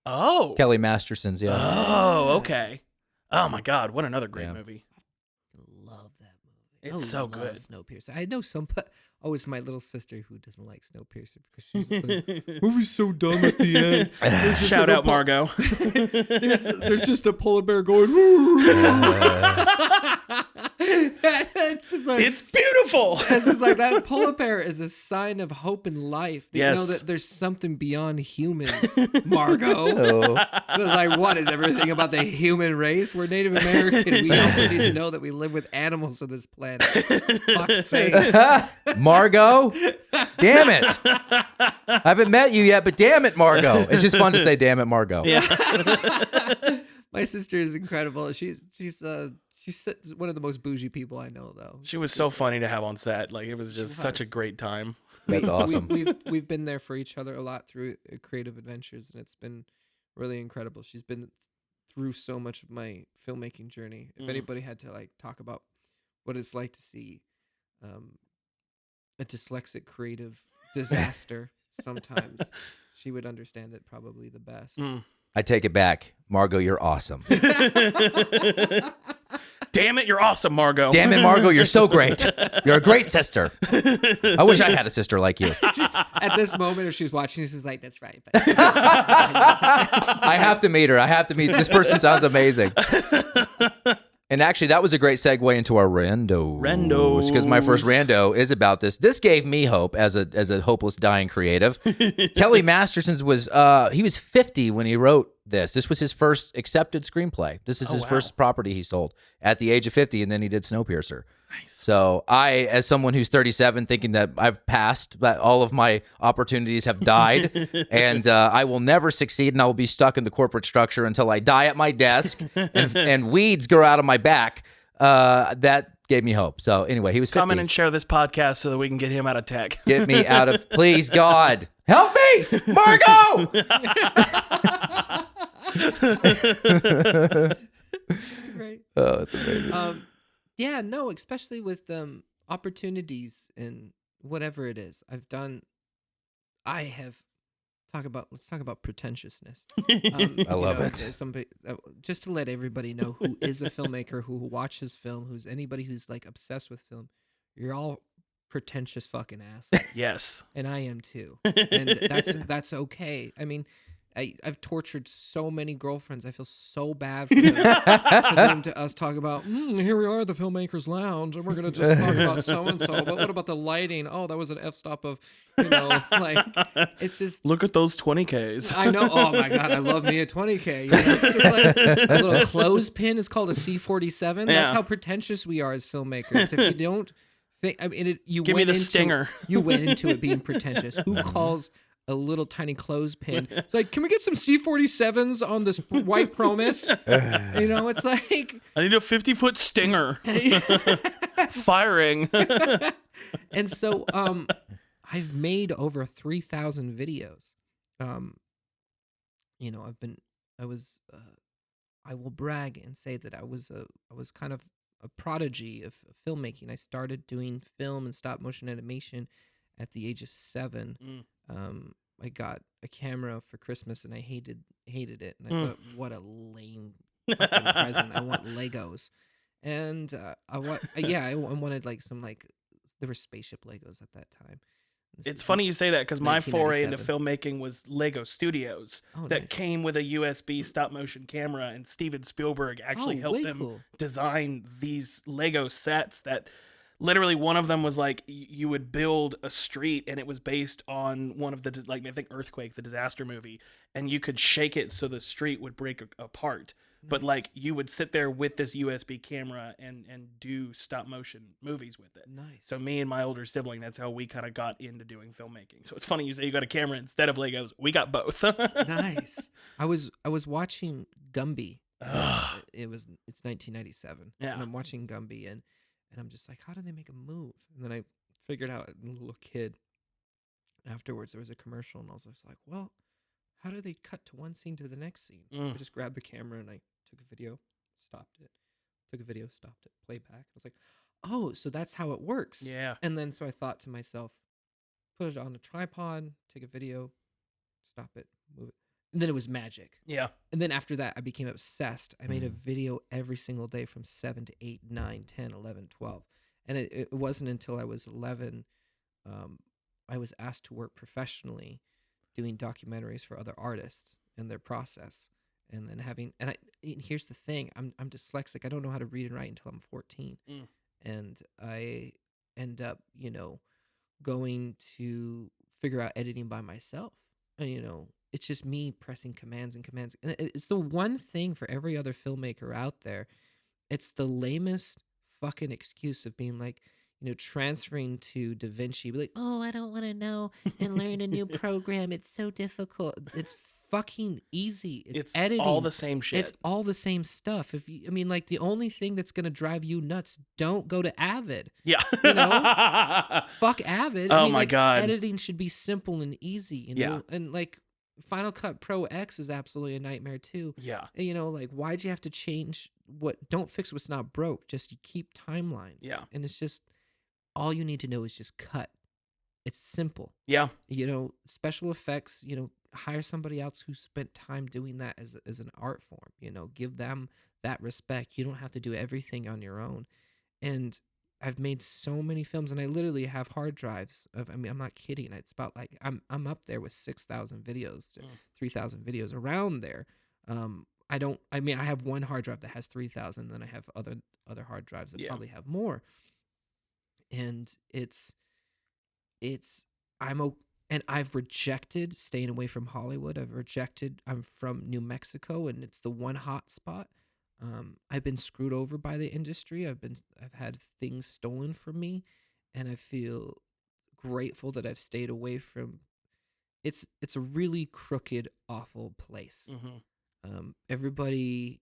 Oh. Kelly Masterson's, yeah. Oh, okay. Oh my God, what another great movie. I love that movie. It's so good. Snowpiercer. I know it's my little sister who doesn't like Snowpiercer because she's like, movie's so dumb at the end. Shout out Margot. there's just a polar bear going. It's just like, it's beautiful. It's just like that polar bear is a sign of hope in life. You Yes. know that there's something beyond humans, Margot. It's like, what is everything about the human race? We're Native American. We also need to know that we live with animals on this planet. Fuck's sake. Margot? Damn it. I haven't met you yet, but damn it, Margot. It's just fun to say, damn it, Margot. Yeah. My sister is incredible. She's one of the most bougie people I know, though. She was so funny to have on set. Like, it was just such a great time. That's awesome. We've been there for each other a lot through creative adventures, and it's been really incredible. She's been through so much of my filmmaking journey. If anybody had to like talk about what it's like to see a dyslexic creative disaster, sometimes she would understand it probably the best. I take it back. Margot, you're awesome. Damn it, you're awesome, Margot. Damn it, Margot, you're so great. You're a great sister. I wish I had a sister like you. At this moment, if she's watching, she's like, "That's right." I have to meet her. I have to meet. This person sounds amazing. And actually, that was a great segue into our randos. Because my first rando is about this. This gave me hope as a hopeless, dying creative. Kelly Masterson's was, he was 50 when he wrote this. This was his first accepted screenplay. This is his first property he sold at the age of 50, and then he did Snowpiercer. Nice. So I, as someone who's 37, thinking that I've passed, that all of my opportunities have died, and I will never succeed, and I will be stuck in the corporate structure until I die at my desk, and weeds grow out of my back. That gave me hope. So anyway, he was 50. Come in and share this podcast so that we can get him out of tech. Get me out of, please, God. Help me, Margot! Right. Oh, it's amazing. Yeah, no, especially with opportunities and whatever it is I've done. Let's talk about pretentiousness. I love it. Somebody, just to let everybody know who is a filmmaker, who watches film, who's anybody who's like obsessed with film. You're all pretentious fucking assholes. Yes. And I am too. And that's okay. I mean, I've tortured so many girlfriends. I feel so bad for them to us talk about, here we are at the Filmmakers Lounge, and we're going to just talk about so-and-so. But what about the lighting? Oh, that was an f-stop of, like, it's just... Look at those 20Ks. I know. Oh, my God. I love me a 20K. You know? It's just like a little clothespin is called a C47. That's how pretentious we are as filmmakers. If you don't think... I mean, Give me the stinger. You went into it being pretentious. Who calls... a little tiny clothespin? It's like, can we get some C47s on this white Promise? You know, it's like, I need a 50-foot stinger. Firing. And so I've made over 3,000 videos. You know, I will brag and say that I was kind of a prodigy of filmmaking. I started doing film and stop motion animation at the age of 7. I got a camera for Christmas and I hated it. And I thought, what a lame fucking present. I want Legos. And I wanted like some, like, there were spaceship Legos at that time. It's funny you say that because my foray into 1997. filmmaking was Lego Studios that Nice. came with a USB stop motion camera, and Steven Spielberg actually helped them design these Lego sets that, literally one of them was like you would build a street and it was based on one of the like I think Earthquake, the disaster movie, and you could shake it so the street would break apart. But Nice. like you would sit there with this USB camera and do stop motion movies with it. Nice. So me and my older sibling, that's how we kind of got into doing filmmaking. So it's funny you say you got a camera instead of Legos. We got both. Nice. I was watching Gumby. It's 1997. Yeah. And I'm watching Gumby and I'm just like, how do they make a move? And then I figured out as a little kid afterwards there was a commercial and I was just like, well, how do they cut to one scene to the next scene? I just grabbed the camera and I took a video, stopped it, took a video, stopped it, played back. I was like, oh, so that's how it works. Yeah. And then so I thought to myself, put it on a tripod, take a video, stop it, move it. And then it was magic. Yeah. And then after that, I became obsessed. I made a video every single day from 7 to 8, 9, 10, 11, 12. And it wasn't until I was 11, I was asked to work professionally doing documentaries for other artists and their process. And then and here's the thing, I'm dyslexic. I don't know how to read and write until I'm 14. And I end up, going to figure out editing by myself. And, it's just me pressing commands and commands. And it's the one thing for every other filmmaker out there. It's the lamest fucking excuse of being like, transferring to DaVinci. Be like, oh, I don't want to know and learn a new program. It's so difficult. It's fucking easy. It's editing. All the same shit. It's all the same stuff. The only thing that's going to drive you nuts, don't go to Avid. Yeah. Fuck Avid. Oh my God. Editing should be simple and easy, Yeah. And like Final Cut Pro X is absolutely a nightmare too. Yeah. And, why'd you have to change don't fix what's not broke, just you keep timelines. Yeah. And it's just, all you need to know is just cut. It's simple. Yeah. Special effects, hire somebody else who spent time doing that as an art form, give them that respect. You don't have to do everything on your own. And I've made so many films, and I literally have hard drives I'm not kidding. It's about like, I'm up there with 6,000 videos, 3,000 videos around there. I have one hard drive that has 3,000, then I have other hard drives that probably have more. And and I've rejected staying away from Hollywood. I'm from New Mexico, and it's the one hot spot. I've been screwed over by the industry. I've had things stolen from me, and I feel grateful that I've stayed away from. It's a really crooked, awful place. Everybody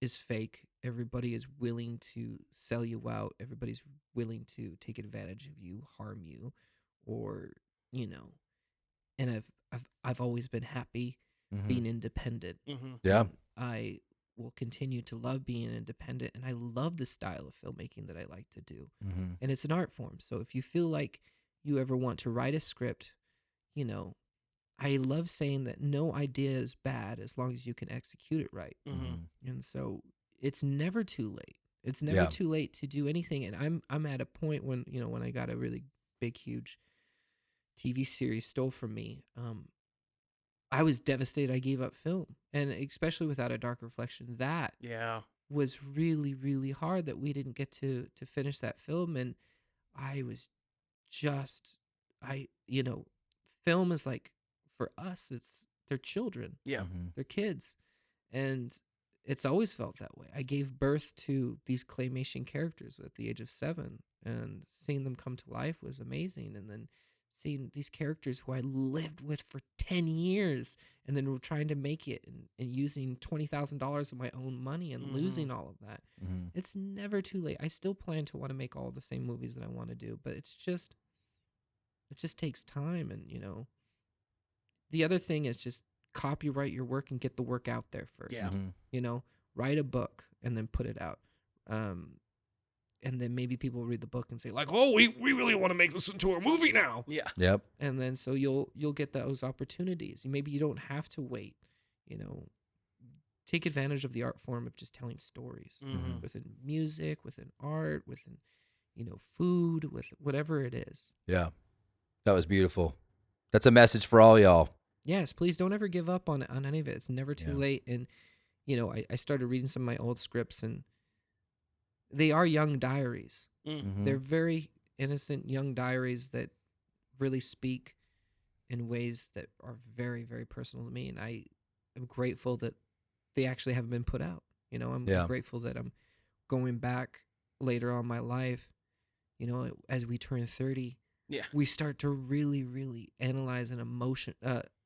is fake. Everybody is willing to sell you out. Everybody's willing to take advantage of you, harm you, or and I've always been happy being independent. Yeah. I will continue to love being independent, and I love the style of filmmaking that I like to do. And it's an art form. So if you feel like you ever want to write a script, I love saying that no idea is bad as long as you can execute it right. And so it's never too late. It's never too late to do anything. And I'm at a point when, when I got a really big, huge TV series stole from me, I was devastated I gave up film. And especially Without a Dark Reflection, that was really, really hard that we didn't get to finish that film. And I was just, film is like, for us, they're children. Yeah. They're kids. And it's always felt that way. I gave birth to these claymation characters at the age of 7, and seeing them come to life was amazing. And then seeing these characters who I lived with for 10 years, and then we're trying to make it and using $20,000 of my own money and losing all of that. It's never too late. I still plan to want to make all the same movies that I want to do, but it just takes time. And, the other thing is just copyright your work and get the work out there first. Yeah. Write a book and then put it out. And then maybe people will read the book and say like, oh, we really want to make this into a movie now. Yeah. Yep. And then so you'll get those opportunities. Maybe you don't have to wait, take advantage of the art form of just telling stories within music, within art, within, food, with whatever it is. Yeah. That was beautiful. That's a message for all y'all. Yes, please don't ever give up on any of it. It's never too late. And, I started reading some of my old scripts, and they are young diaries. Mhm. They're very innocent young diaries that really speak in ways that are very, very personal to me. And I am grateful that they actually haven't been put out. I'm Yeah. grateful that I'm going back later on in my life, as we turn 30, Yeah. we start to really, really analyze and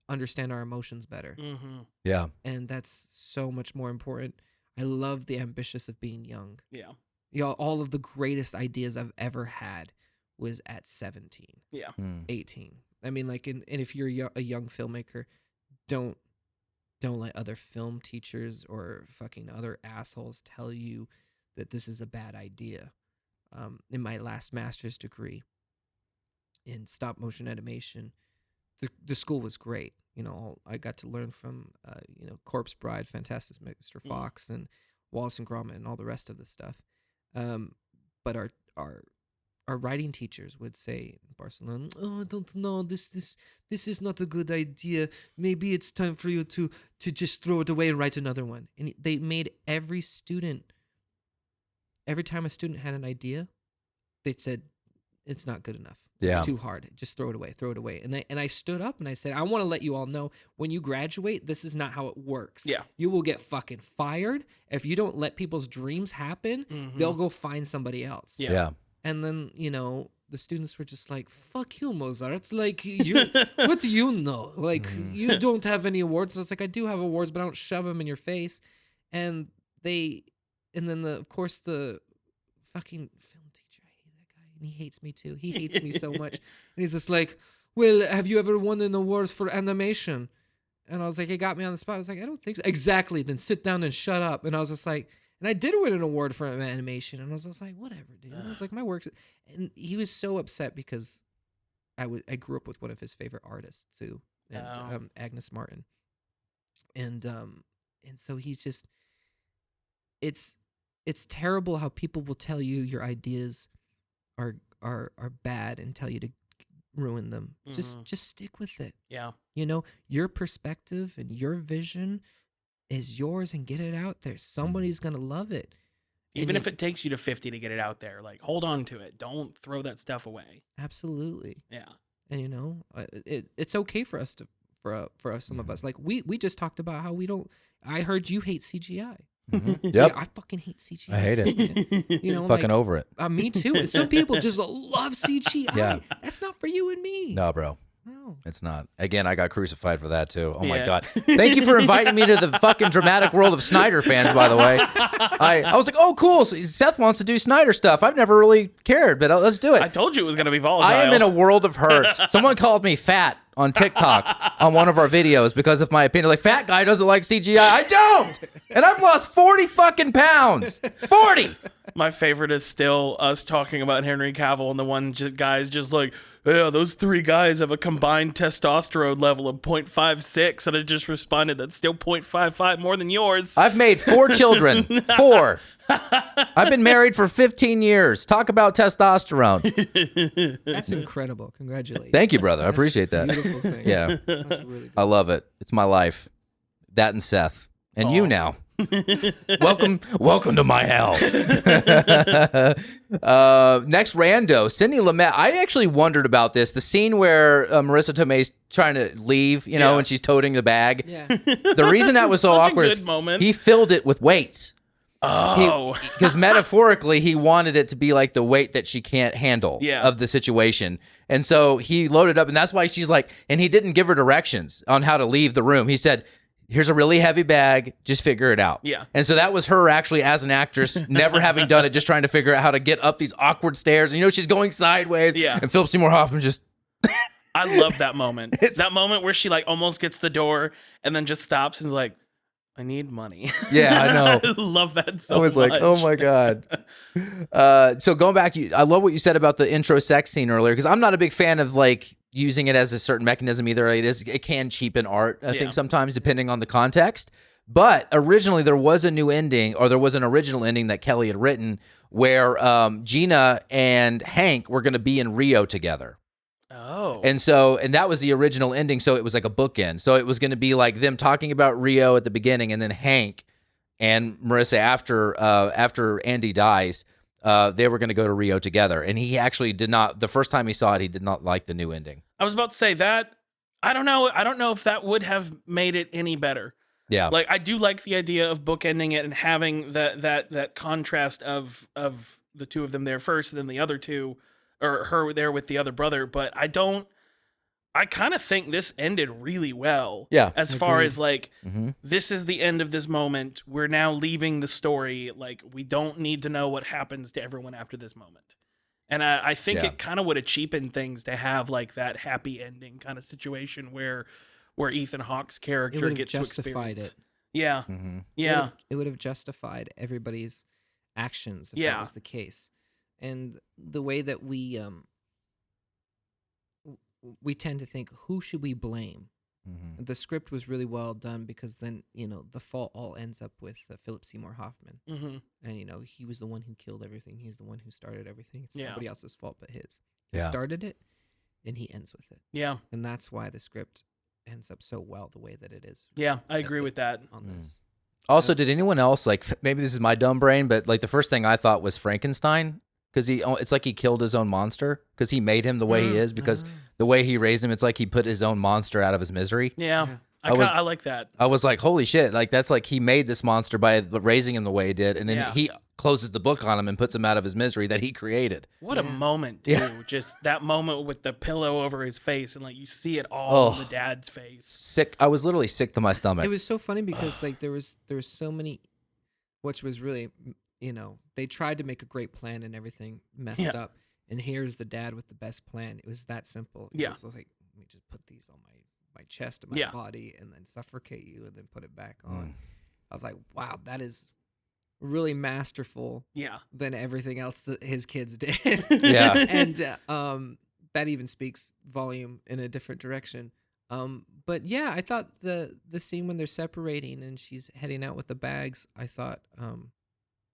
understand our emotions better. Mm-hmm. Yeah. And that's so much more important. I love the ambitious of being young. Yeah. All of the greatest ideas I've ever had was at 17, Yeah. 18. I mean, and if you're a young filmmaker, don't let other film teachers or fucking other assholes tell you that this is a bad idea. In my last master's degree in stop motion animation, the school was great. I got to learn from Corpse Bride, Fantastic Mr. Fox, and Wallace and Gromit, and all the rest of the stuff. But our writing teachers would say in Barcelona, "Oh, I don't know. This is not a good idea. Maybe it's time for you to just throw it away and write another one." And they made every time a student had an idea, they said, "It's not good enough. Yeah. It's too hard. Just throw it away. Throw it away." And I stood up and I said, "I want to let you all know, when you graduate, this is not how it works. Yeah. You will get fucking fired if you don't let people's dreams happen. Mm-hmm. They'll go find somebody else." Yeah. Yeah. And then, the students were just like, "Fuck you, Mozart. It's like, what do you know? Like, you don't have any awards." And it's like, I do have awards, but I don't shove them in your face. And then of course the fucking film teacher, I hate that guy. And he hates me too. He hates me so much. And he's just like, "Well, have you ever won an award for animation?" And I was like, he got me on the spot. I was like, "I don't think so." "Exactly. Then sit down and shut up." And I was just like, and I did win an award for animation. And I was just like, whatever, dude. I was like, my work's... And he was so upset because I grew up with one of his favorite artists too, and Agnes Martin. And so he's just... It's terrible how people will tell you your ideas are bad and tell you to ruin them. Just stick with it. Yeah. Your perspective and your vision is yours, and get it out there. Somebody's gonna love it. Even if it takes you to 50 to get it out there, like, hold on to it. Don't throw that stuff away. Absolutely. Yeah. And it's okay for us for some of us. Like we just talked about how we don't. I heard you hate CGI. Yep. Yeah, I fucking hate CGI. I hate it. Fucking over it. Me too. And some people just love CGI. Yeah. That's not for you and me. No, bro. No. It's not. Again, I got crucified for that too. Oh my Yeah. God. Thank you for inviting me to the fucking dramatic world of Snyder fans, by the way. I was like, oh, cool. So Seth wants to do Snyder stuff. I've never really cared, but let's do it. I told you it was going to be volatile. I am in a world of hurt. Someone called me fat on TikTok on one of our videos because of my opinion. Like, fat guy doesn't like CGI. I don't. And I've lost 40 fucking pounds. 40. My favorite is still us talking about Henry Cavill, and the one guy's just like, "Yeah, those three guys have a combined testosterone level of 0.56, and I just responded, "That's still 0.55 more than yours." I've made 4 children. 4. I've been married for 15 years. Talk about testosterone. That's incredible. Congratulations. Thank you, brother. I That's appreciate a that. beautiful thing. Yeah. That's really good. I love it. It's my life. That and Seth. And you now. welcome to my hell. Next rando, Sidney Lumet. I actually wondered about this. The scene where Marissa Tomei's trying to leave, Yeah. when she's toting the bag. Yeah. The reason that was so Such a awkward good is moment. he filled it with weights. Oh. Because metaphorically, he wanted it to be like the weight that she can't handle of the situation. And so he loaded up, and that's why she's like, and he didn't give her directions on how to leave the room. He said, "Here's a really heavy bag, just figure it out." Yeah. And so that was her actually as an actress, never having done it, just trying to figure out how to get up these awkward stairs. And she's going sideways. Yeah. And Philip Seymour Hoffman just... I love that moment. That moment where she like almost gets the door and then just stops and is like, "I need money." Yeah, I know. I love that so I was much. like, oh my God. So going back, I love what you said about the intro sex scene earlier, because I'm not a big fan of like using it as a certain mechanism either. It can cheapen art, I think, sometimes depending on the context. But originally there was a new ending, or there was an original ending that Kelly had written where Gina and Hank were going to be in Rio together. Oh. And that was the original ending. So it was like a bookend. So it was going to be like them talking about Rio at the beginning, and then Hank and Marissa after Andy dies, they were going to go to Rio together. And he actually did not, the first time he saw it, he did not like the new ending. I was about to say that. I don't know if that would have made it any better. Yeah. Like, I do like the idea of bookending it and having that contrast of the two of them there first, and then the other two, or her there with the other brother. But I kind of think this ended really well. Yeah. As far Agreed. as like, Mm-hmm. this is the end of this moment. We're now leaving the story. Like, we don't need to know what happens to everyone after this moment. And I think Yeah. it kind of would have cheapened things to have like that happy ending kind of situation where Ethan Hawke's It character would have gets to justified experience. it. Yeah. Mm-hmm. Yeah. It would have justified everybody's actions if Yeah. that was the case. And the way that we tend to think, who should we blame? Mm-hmm. The script was really well done because then, the fault all ends up with Philip Seymour Hoffman. Mm-hmm. And, he was the one who killed everything. He's the one who started everything. It's Yeah. nobody else's fault but his. He Yeah. started it, and he ends with it. Yeah. And that's why the script ends up so well the way that it is Yeah. I agree with that. on Mm. this. Also, did anyone else, like, maybe this is my dumb brain, but like the first thing I thought was Frankenstein, because it's like he killed his own monster because he made him the way he is, because the way he raised him, it's like he put his own monster out of his misery. Yeah. Yeah. I like that. I was like, holy shit, like that's like he made this monster by raising him the way he did, and then Yeah. he closes the book on him and puts him out of his misery that he created. What a Yeah. moment, too. Yeah. Just that moment with the pillow over his face, and like you see it all in Oh. the dad's face. Sick. I was literally sick to my stomach. It was so funny because like there was so many, which was really, they tried to make a great plan and everything messed Yeah. up. And here's the dad with the best plan. It was that simple. It Yeah. was like, let me just put these on my chest and my Yeah. body and then suffocate you and then put it back on. Mm. I was like, wow, that is really masterful Yeah. than everything else that his kids did. Yeah. And that even speaks volume in a different direction. But yeah, I thought the scene when they're separating and she's heading out with the bags, I thought,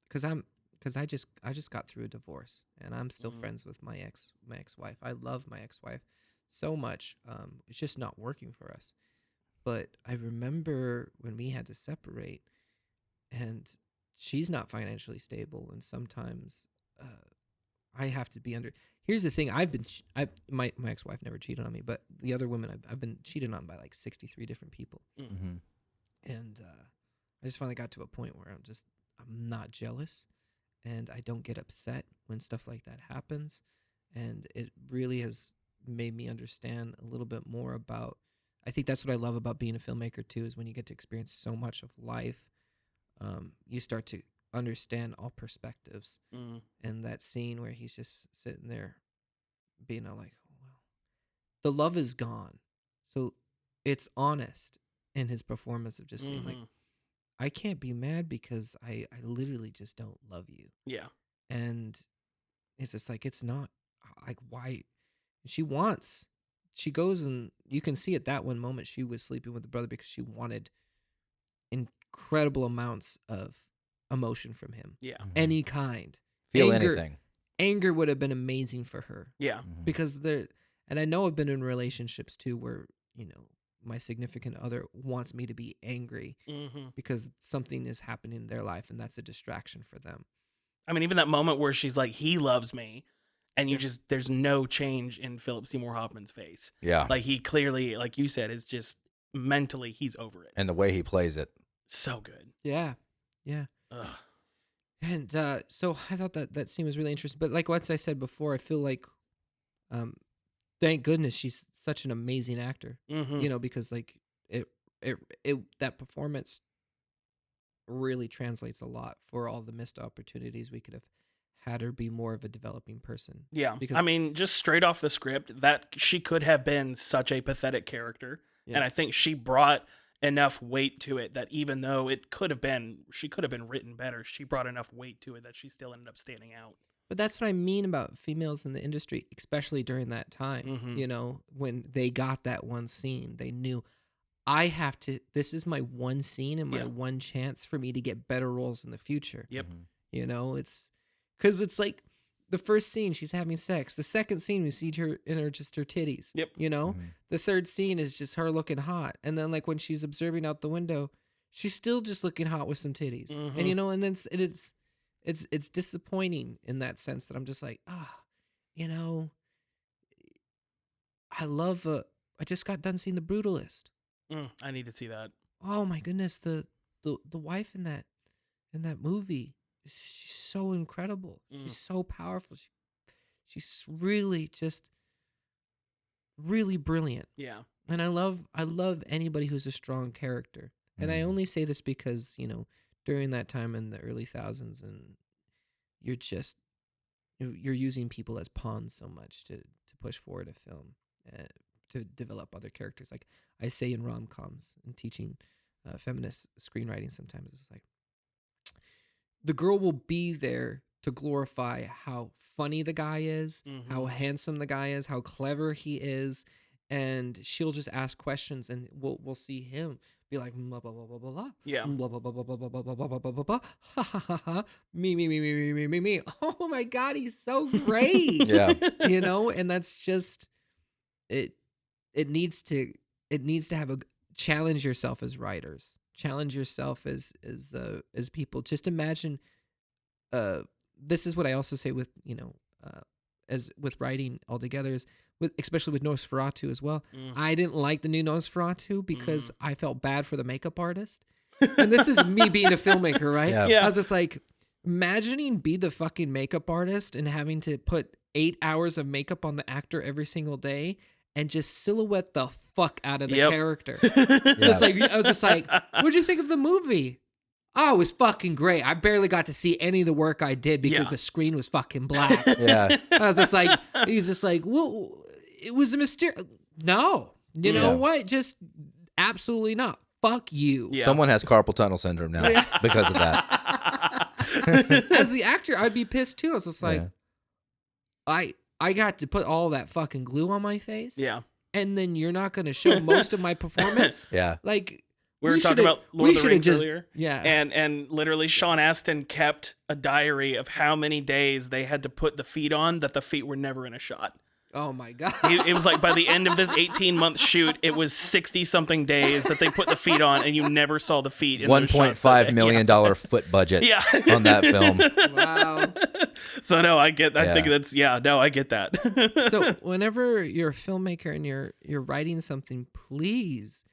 because I just got through a divorce and I'm still Mhm. friends with my ex-wife. I love my ex-wife so much. It's just not working for us. But I remember when we had to separate, and she's not financially stable, and sometimes I have to be under. Here's the thing: my ex-wife never cheated on me, but the other women I've been cheated on by like 63 different people, Mm-hmm. and I just finally got to a point where I'm not jealous, and I don't get upset when stuff like that happens, and it really has made me understand a little bit more about. I think that's what I love about being a filmmaker too, is when you get to experience so much of life, you start to understand all perspectives. Mm. And that scene where he's just sitting there being all like, oh, well, the love is gone. So it's honest in his performance of just saying like, Mhm. I can't be mad because I literally just don't love you. Yeah. And it's just like, it's not like, why she goes, and you can see at that one moment she was sleeping with the brother because she wanted incredible amounts of emotion from him, Yeah. any kind. Feel Anger- anything. Anger would have been amazing for her Yeah. Mhm. because and I know I've been in relationships too where, my significant other wants me to be angry Mm-hmm. because something is happening in their life and that's a distraction for them. I mean, even that moment where she's like, "He loves me," and Yeah. there's no change in Philip Seymour Hoffman's face. Yeah. Like, he clearly, like you said, is just mentally, he's over it. And the way he plays it. So good. Yeah. Yeah. Ugh. And so I thought that scene was really interesting. But like what I said before, I feel like, thank goodness she's such an amazing actor. Mm-hmm. Because like it that performance really translates a lot for all the missed opportunities we could have had her be more of a developing person. Yeah. Because- I mean, just straight off the script, that she could have been such a pathetic character. Yeah. And I think she brought enough weight to it that even though she could have been written better, she brought enough weight to it that she still ended up standing out. But that's what I mean about females in the industry, especially during that time. Mhm. When they got that one scene, they knew this is my one scene and my Yeah. one chance for me to get better roles in the future. Yep. Mhm. It's because it's like the first scene, she's having sex. The second scene, we see her in just her titties. Yep. Mhm. The third scene is just her looking hot. And then like when she's observing out the window, she's still just looking hot with some titties. Mhm. And and then it's it's disappointing in that sense that I'm just like, you know, I just got done seeing The Brutalist. I need to see that. Oh my goodness, the wife in that movie, she's so incredible. She's so powerful. She's really just really brilliant. Yeah. And I love anybody who's a strong character. And I only say this because, you know, during that time in the early thousands, and you're using people as pawns so much to push forward a film, to develop other characters. Like I say in rom-coms and teaching feminist screenwriting, sometimes it's like the girl will be there to glorify how funny the guy is, how handsome the guy is, how clever he is, and she'll just ask questions, and we'll see him be like blah blah blah blah blah blah, Yeah, blah blah blah blah blah blah blah blah blah blah blah blah, ha ha ha ha, me. Oh my God, he's so great. Yeah, you know, and that's just it. It needs to have a challenge yourself as writers, challenge yourself as people. Just imagine. This is what I also say with, you know, as with writing altogether, is especially with Nosferatu as well. I didn't like the new Nosferatu because I felt bad for the makeup artist. And this is me being a filmmaker, right? Yeah. I was just like, imagining be the fucking makeup artist and having to put 8 hours of makeup on the actor every single day and just silhouette the fuck out of the character. It's like, I was just like, what'd you think of the movie? Oh, it was fucking great. I barely got to see any of the work I did because the screen was fucking black. Yeah. I was just like, he's just like, well, it was a mysterious. No, you know what? Just absolutely not. Fuck you. Yeah. Someone has carpal tunnel syndrome now because of that. As the actor, I'd be pissed too. I was just like, I got to put all that fucking glue on my face. Yeah. And then you're not going to show most of my performance. Yeah. Like, we were talking about Lord of the Rings earlier. Yeah. And literally Sean Astin kept a diary of how many days they had to put the feet on that the feet were never in a shot. Oh my God. It was like by the end of this 18-month shoot, it was 60-something days that they put the feet on, and you never saw the feet in those shots. $1.5 million foot budget on that film. Wow. So no, I get. I think that's I get that. So whenever you're a filmmaker and you're writing something, please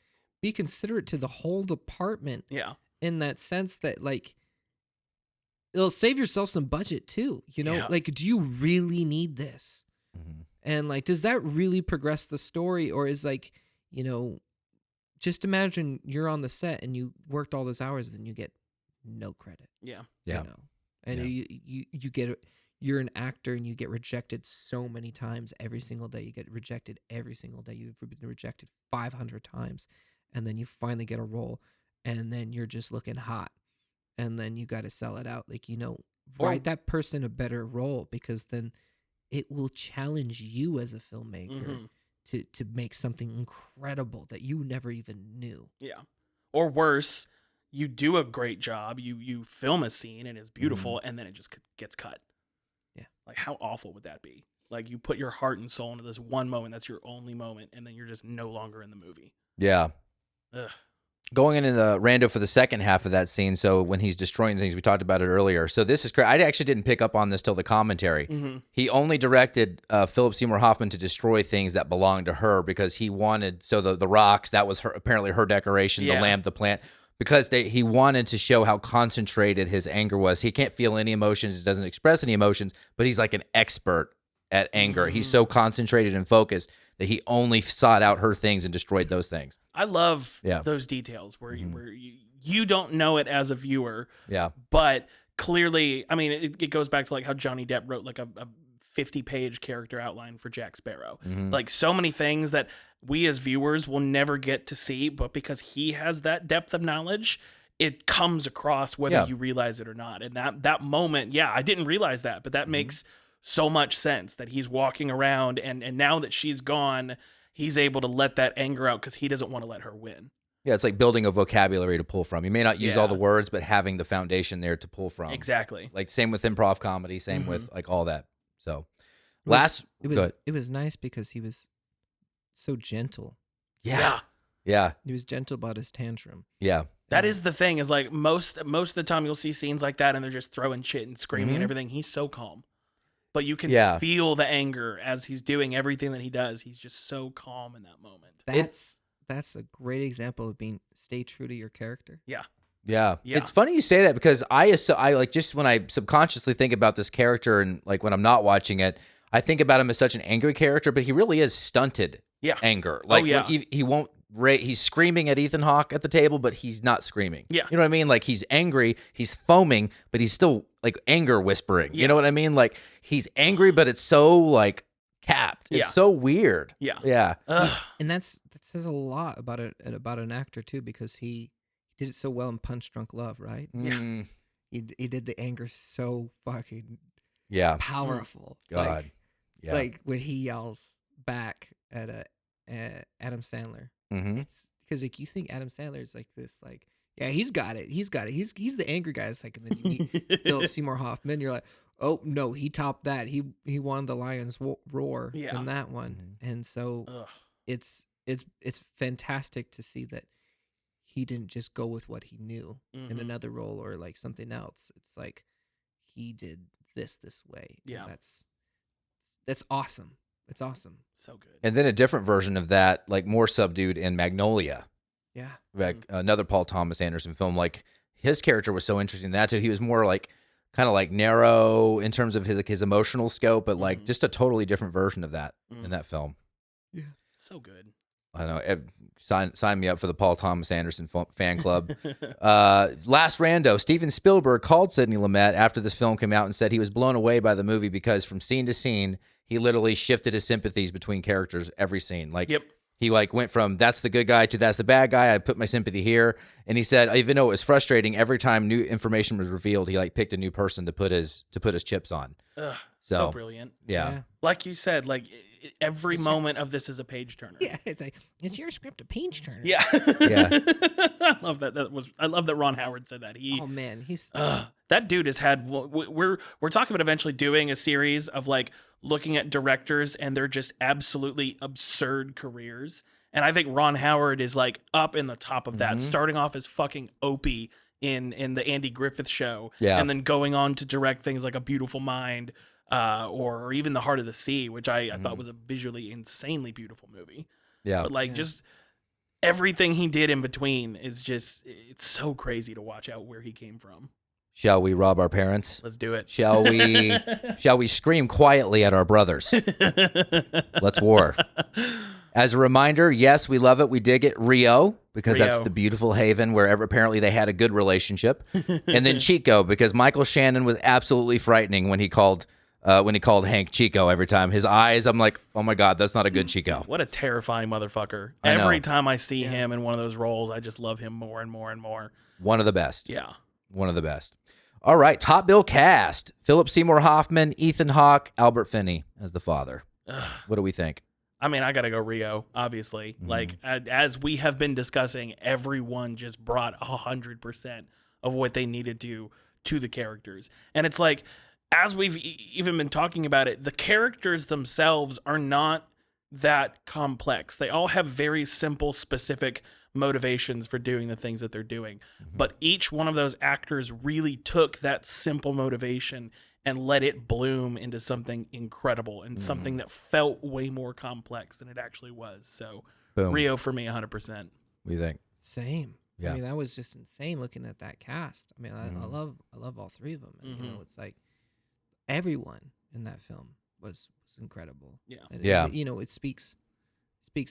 be considerate to the whole department. Yeah. In that sense that, like, it'll save yourself some budget too. You know, like, do you really need this? Mm-hmm. And like, does that really progress the story, or is, like, you know, just imagine you're on the set and you worked all those hours and you get no credit. Yeah. Yeah. You know, and you get, you're an actor and you get rejected so many times every single day. You get rejected every single day. You've been rejected 500 times, and then you finally get a role, and then you're just looking hot, and then you got to sell it out. Like, you know, write that person a better role, because then it will challenge you as a filmmaker to make something incredible that you never even knew. Yeah. Or worse, you do a great job. You film a scene and it's beautiful, and then it just gets cut. Yeah. Like, how awful would that be? Like, you put your heart and soul into this one moment, that's your only moment, and then you're just no longer in the movie. Yeah. Ugh. Going into the rando for the second half of that scene, so when he's destroying things, we talked about it earlier. So this is crazy. I actually didn't pick up on this till the commentary. He only directed Philip Seymour Hoffman to destroy things that belonged to her, because he wanted, so the rocks, that was apparently her decoration, the lamp, the plant, because he wanted to show how concentrated his anger was. He can't feel any emotions, doesn't express any emotions, but he's like an expert at anger. He's so concentrated and focused that he only sought out her things and destroyed those things. I love those details where you don't know it as a viewer. Yeah. But clearly, I mean, it goes back to like how Johnny Depp wrote like a 50-page character outline for Jack Sparrow. Like, so many things that we as viewers will never get to see, but because he has that depth of knowledge, it comes across whether you realize it or not. And that moment, I didn't realize that, but that makes so much sense, that he's walking around and now that she's gone, he's able to let that anger out because he doesn't want to let her win. Yeah, it's like building a vocabulary to pull from. You may not use all the words, but having the foundation there to pull from. Exactly. Like, same with improv comedy, same with like all that. So it was nice because he was so gentle. Yeah. Yeah. He was gentle about his tantrum. Yeah. That is the thing, is like most of the time you'll see scenes like that and they're just throwing shit and screaming and everything. He's so calm. But you can feel the anger as he's doing everything that he does. He's just so calm in that moment. That's a great example of being stay true to your character. Yeah. Yeah. It's funny you say that, because I like, just when I subconsciously think about this character and like when I'm not watching it, I think about him as such an angry character, but he really is stunted anger. Like he won't he's screaming at Ethan Hawke at the table, but he's not screaming. Yeah. You know what I mean? Like, he's angry, he's foaming, but he's still like anger whispering. You know what I mean? Like, he's angry, but it's so like capped. It's so weird. Yeah. Yeah. And that says a lot about an actor too, because he did it so well in Punch Drunk Love, right? Yeah. He did the anger so fucking powerful. God. Like when he yells back at Adam Sandler. It's because like you think Adam Sandler is like this, like, yeah, he's got it. He's the angry guy. It's like, and then you meet Philip Seymour Hoffman. You're like, oh no, he topped that. He won the Lion's Roar in that one, and so it's fantastic to see that he didn't just go with what he knew in another role or like something else. It's like he did this way. Yeah, that's awesome. It's awesome. So good. And then a different version of that, like more subdued, in Magnolia. Yeah. Like another Paul Thomas Anderson film. Like, his character was so interesting in that too. He was more like kind of like narrow in terms of his emotional scope, but like just a totally different version of that in that film. Yeah. So good. I know. Sign me up for the Paul Thomas Anderson fan club. Last rando, Steven Spielberg called Sidney Lumet after this film came out and said he was blown away by the movie because from scene to scene, he literally shifted his sympathies between characters every scene. Like, he like went from that's the good guy to that's the bad guy. I put my sympathy here. And he said, even though it was frustrating, every time new information was revealed, he like picked a new person to put his chips on. So brilliant. Yeah. Like you said, like every moment of this is a page turner. Yeah, it's like, it's your script a page turner. Yeah. Yeah. I love that. I love that Ron Howard said that. He's that dude has had. We're talking about eventually doing a series of like looking at directors and they're just absolutely absurd careers. And I think Ron Howard is like up in the top of that, starting off as fucking Opie in the Andy Griffith Show, and then going on to direct things like A Beautiful Mind, or even The Heart of the Sea, which I thought was a visually insanely beautiful movie. Yeah. But like just everything he did in between is just, it's so crazy to watch out where he came from. Shall we rob our parents? Let's do it. Shall we scream quietly at our brothers? Let's war. As a reminder, yes, we love it. We dig it. Rio, because that's the beautiful haven where apparently they had a good relationship. And then Chico, because Michael Shannon was absolutely frightening when he called Hank Chico every time. His eyes, I'm like, oh my God, that's not a good Chico. What a terrifying motherfucker. Every time I see him in one of those roles, I just love him more and more and more. One of the best. Yeah. One of the best. All right, top bill cast. Philip Seymour Hoffman, Ethan Hawke, Albert Finney as the father. What do we think? I mean, I got to go Rio, obviously. Like, as we have been discussing, everyone just brought 100% of what they needed to the characters. And it's like, as we've even been talking about it, the characters themselves are not that complex. They all have very simple, specific motivations for doing the things that they're doing. But each one of those actors really took that simple motivation and let it bloom into something incredible and something that felt way more complex than it actually was. So Boom. Rio for me, 100%. What do you think? Same. Yeah. I mean, that was just insane looking at that cast. I mean, I love all three of them. And, you know, it's like everyone in that film was incredible. Yeah. And, Yeah. you know, it speaks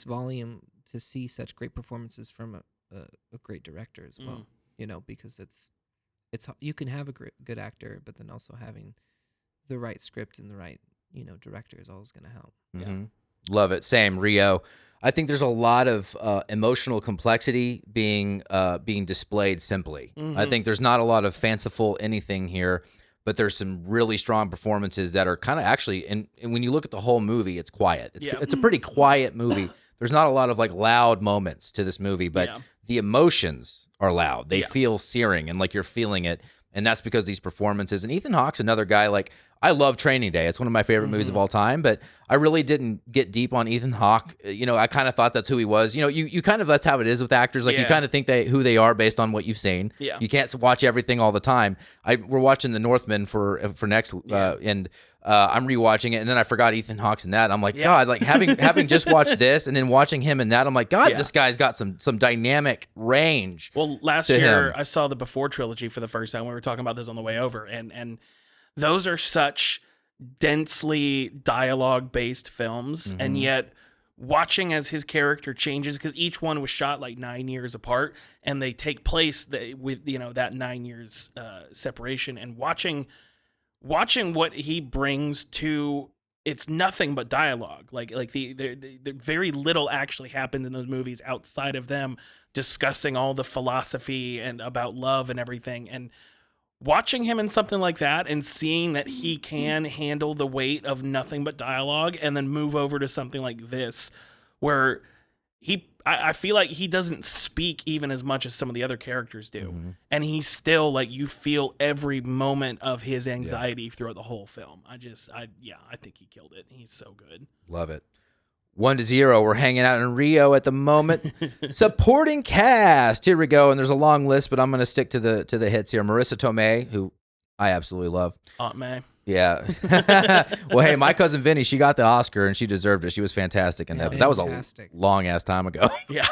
volume to see such great performances from a great director as well. You know, because it's you can have a good actor, but then also having the right script and the right, you know, director is always going to help. Yeah. Love it. Same, Rio. I think there's a lot of emotional complexity being displayed simply. I think there's not a lot of fanciful anything here, but there's some really strong performances that are kind of actually, and when you look at the whole movie, it's quiet. It's a pretty quiet movie. There's not a lot of like loud moments to this movie, but the emotions are loud. They feel searing and like you're feeling it. And that's because these performances. And Ethan Hawke's another guy, like, I love Training Day. It's one of my favorite movies of all time, but I really didn't get deep on Ethan Hawke. You know, I kind of thought that's who he was. You know, you kind of, that's how it is with actors. Like, you kind of think who they are based on what you've seen. Yeah. You can't watch everything all the time. We're watching The Northman for next, and I'm rewatching it, and then I forgot Ethan Hawke's in that. I'm like, God, like having just watched this and then watching him in that, I'm like, God, this guy's got some dynamic range. Well, last year I saw the Before trilogy for the first time. We were talking about this on the way over, and those are such densely dialogue-based films, and yet watching as his character changes, because each one was shot like 9 years apart, and they take place with, you know, that 9 years separation, and watching what he brings to, it's nothing but dialogue. Like the very little actually happens in those movies outside of them discussing all the philosophy and about love and everything. And watching him in something like that and seeing that he can handle the weight of nothing but dialogue, and then move over to something like this where I feel like he doesn't speak even as much as some of the other characters do. And he's still, like, you feel every moment of his anxiety throughout the whole film. I think he killed it. He's so good. Love it. 1-0. We're hanging out in Rio at the moment. Supporting cast. Here we go. And there's a long list, but I'm going to stick to the hits here. Marissa Tomei, who I absolutely love. Aunt May. Yeah. Well, hey, my cousin Vinny, she got the Oscar and she deserved it. She was fantastic in that. But that was a long ass time ago. Yeah.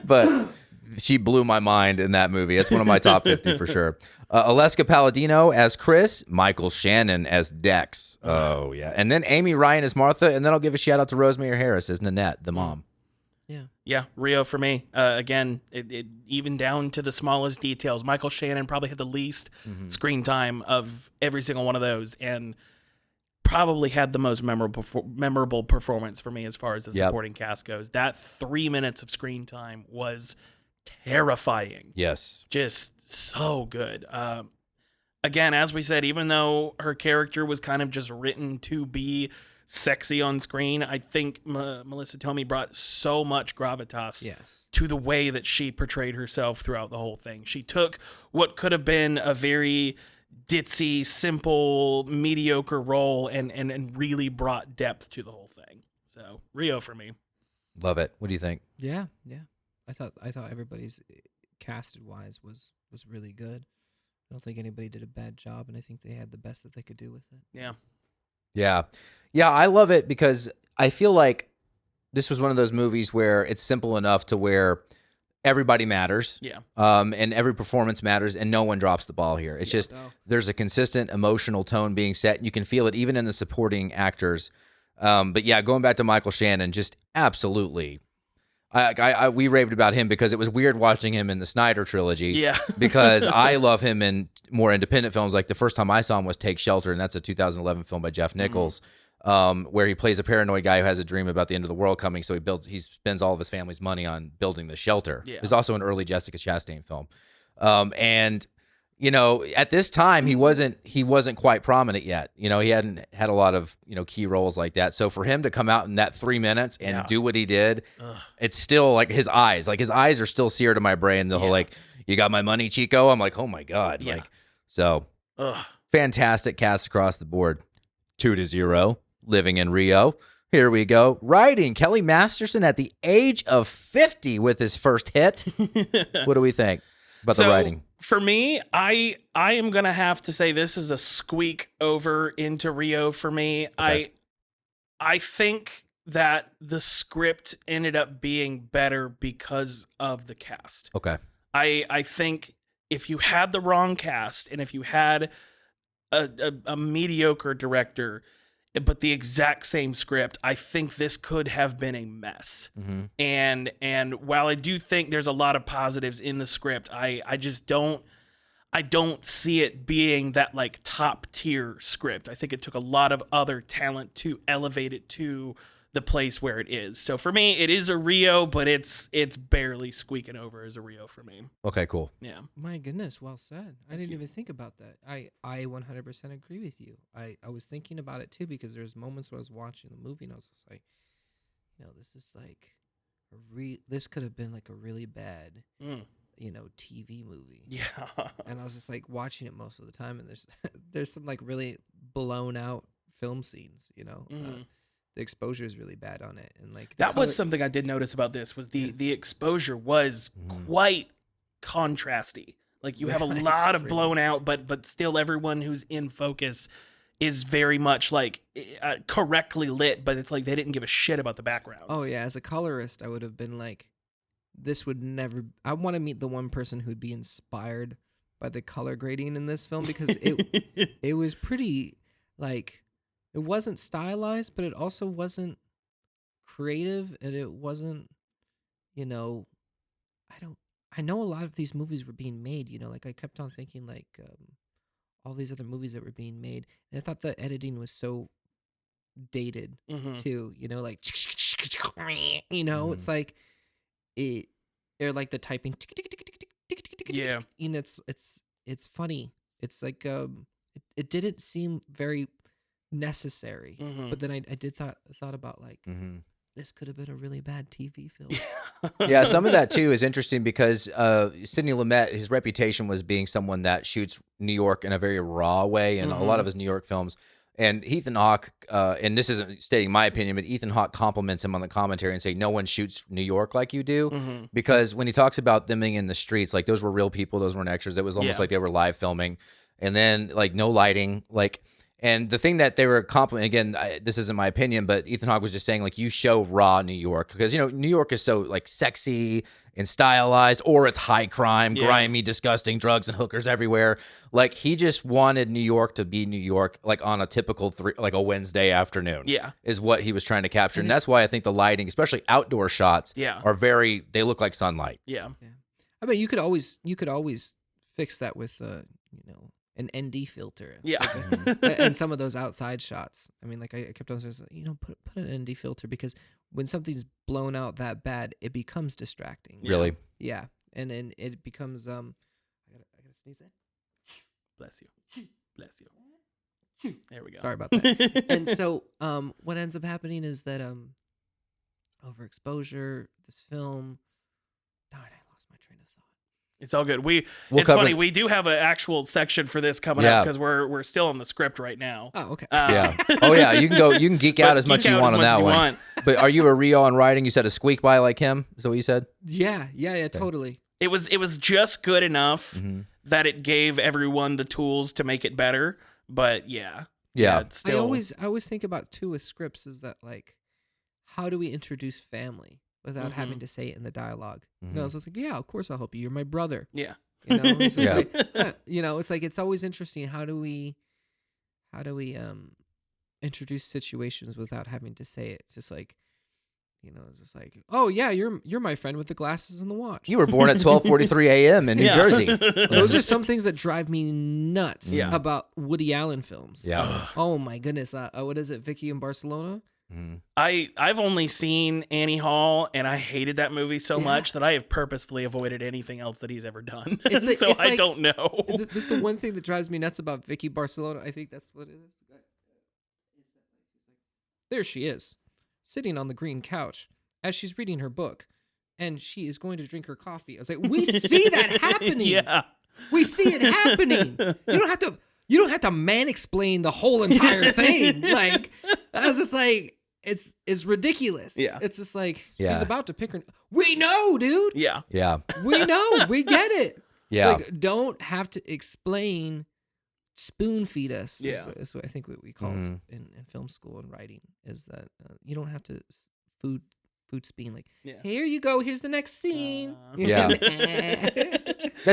But she blew my mind in that movie. It's one of my top 50 for sure. Aleska Palladino as Chris, Michael Shannon as Dex. Oh, yeah. And then Amy Ryan as Martha. And then I'll give a shout out to Rosemary Harris as Nanette, the mom. Yeah, Rio for me. Again, it even down to the smallest details. Michael Shannon probably had the least screen time of every single one of those, and probably had the most memorable performance for me as far as the supporting cast goes. That 3 minutes of screen time was terrifying. Yes. Just so good. Again, as we said, even though her character was kind of just written to be sexy on screen, I think Melissa Tomei brought so much gravitas to the way that she portrayed herself throughout the whole thing. She took what could have been a very ditzy, simple, mediocre role and really brought depth to the whole thing. So Rio for me. Love it. What do you think? Yeah. I thought everybody's casted wise was really good. I don't think anybody did a bad job, and I think they had the best that they could do with it. Yeah, I love it because I feel like this was one of those movies where it's simple enough to where everybody matters. Yeah. And every performance matters, and no one drops the ball here. It's just there's a consistent emotional tone being set. You can feel it even in the supporting actors. But yeah, going back to Michael Shannon, just absolutely. We raved about him because it was weird watching him in the Snyder trilogy. Yeah. Because I love him in more independent films. Like the first time I saw him was Take Shelter, and that's a 2011 film by Jeff Nichols, where he plays a paranoid guy who has a dream about the end of the world coming. So he spends all of his family's money on building the shelter. Yeah. There's also an early Jessica Chastain film, and you know, at this time he wasn't quite prominent yet. You know, he hadn't had a lot of, you know, key roles like that. So for him to come out in that 3 minutes and do what he did, it's still like his eyes are still seared in my brain. The whole like, you got my money, Chico. I'm like, oh my God. Yeah. Like, so fantastic cast across the board. 2-0. Living in Rio. Here we go. Writing, Kelly Masterson at the age of 50 with his first hit. What do we think about the writing? For me, I am going to have to say this is a squeak over into Rio for me. Okay. I think that the script ended up being better because of the cast. Okay. I think if you had the wrong cast and if you had a mediocre director, but the exact same script, I think this could have been a mess. And while I do think there's a lot of positives in the script, I just don't see it being that like top tier script. I think it took a lot of other talent to elevate it to the place where it is. So for me, it is a Rio, but it's barely squeaking over as a Rio for me. Okay, cool. Yeah. My goodness, well said. I didn't even think about that. I 100% agree with you. I was thinking about it too, because there's moments when I was watching the movie and I was just like, you know, this is like this could have been like a really bad TV movie. Yeah. And I was just like watching it most of the time, and there's some like really blown out film scenes. The exposure is really bad on it, and like That was something I did notice about this was the exposure was quite contrasty. Like you have a lot of blown out, but still everyone who's in focus is very much like correctly lit, but it's like they didn't give a shit about the backgrounds. Oh yeah, as a colorist, I would have been like, this would never. I want to meet the one person who'd be inspired by the color grading in this film, because it was pretty like, it wasn't stylized, but it also wasn't creative, and it wasn't, I know a lot of these movies were being made, like I kept on thinking like all these other movies that were being made, and I thought the editing was so dated too, like it's like or like the typing, Yeah. and it's funny. It's like it didn't seem very necessary, but then I did thought about like this could have been a really bad TV film. Yeah, some of that too is interesting because Sidney Lumet, his reputation was being someone that shoots New York in a very raw way in a lot of his New York films. And Ethan Hawke, and this isn't stating my opinion, but Ethan Hawke compliments him on the commentary and say, no one shoots New York like you do. Because when he talks about them being in the streets, like those were real people, those weren't extras. It was almost like they were live filming. And then like no lighting, like... And the thing that they were complimenting, again, this isn't my opinion, but Ethan Hawke was just saying, like, you show raw New York. Because, New York is so, like, sexy and stylized, or it's high crime, grimy, disgusting, drugs and hookers everywhere. Like, he just wanted New York to be New York, like, on a typical, like, a Wednesday afternoon. Yeah. Is what he was trying to capture. And that's why I think the lighting, especially outdoor shots, are they look like sunlight. Yeah. I mean, you could always fix that with, an ND filter. Yeah. And some of those outside shots. I mean, like I kept on saying, put an ND filter, because when something's blown out that bad, it becomes distracting. Really? Yeah. And then it becomes I gotta sneeze it. Bless you. There we go. Sorry about that. And so what ends up happening is that overexposure, this film, darn, I lost my train of thought. It's all good. It's funny. We do have an actual section for this coming up because we're still on the script right now. Oh, okay. Yeah. Oh, yeah. You can geek out as much as you want on that one. But are you a Rio on writing? You said a squeak by like him. Is that what you said? Yeah. Totally. It was just good enough that it gave everyone the tools to make it better. But yeah. It's still... I always think about too with scripts is that like, how do we introduce family without having to say it in the dialogue? I was just like, yeah, of course I'll help you. You're my brother. Yeah. It's just like, it's like, it's always interesting. How do we introduce situations without having to say it? Just like, it's just like, oh yeah, you're my friend with the glasses and the watch. You were born at 12:43 a.m. in New Jersey. Those are some things that drive me nuts about Woody Allen films. Yeah. Oh my goodness. What is it? Vicky in Barcelona? I've only seen Annie Hall, and I hated that movie so much that I have purposefully avoided anything else that he's ever done. So I don't know. That's the one thing that drives me nuts about Vicky Barcelona. I think that's what it is. There she is, sitting on the green couch as she's reading her book, and she is going to drink her coffee. I was like, we see that happening. Yeah, we see it happening. You don't have to man-explain the whole entire thing. Like, I was just like, it's ridiculous. Yeah. It's just like, she's about to pick her. We know, dude. Yeah. Yeah. We know. We get it. Yeah. Like, don't have to explain, spoon feed us. Yeah. Is what I think what we call it in film school and writing, is that you don't have to food speed like, here you go, here's the next scene. That's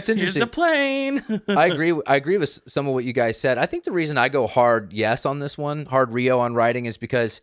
interesting. Here's the plane. I agree with some of what you guys said. I think the reason I go hard on this one, hard Rio on writing, is because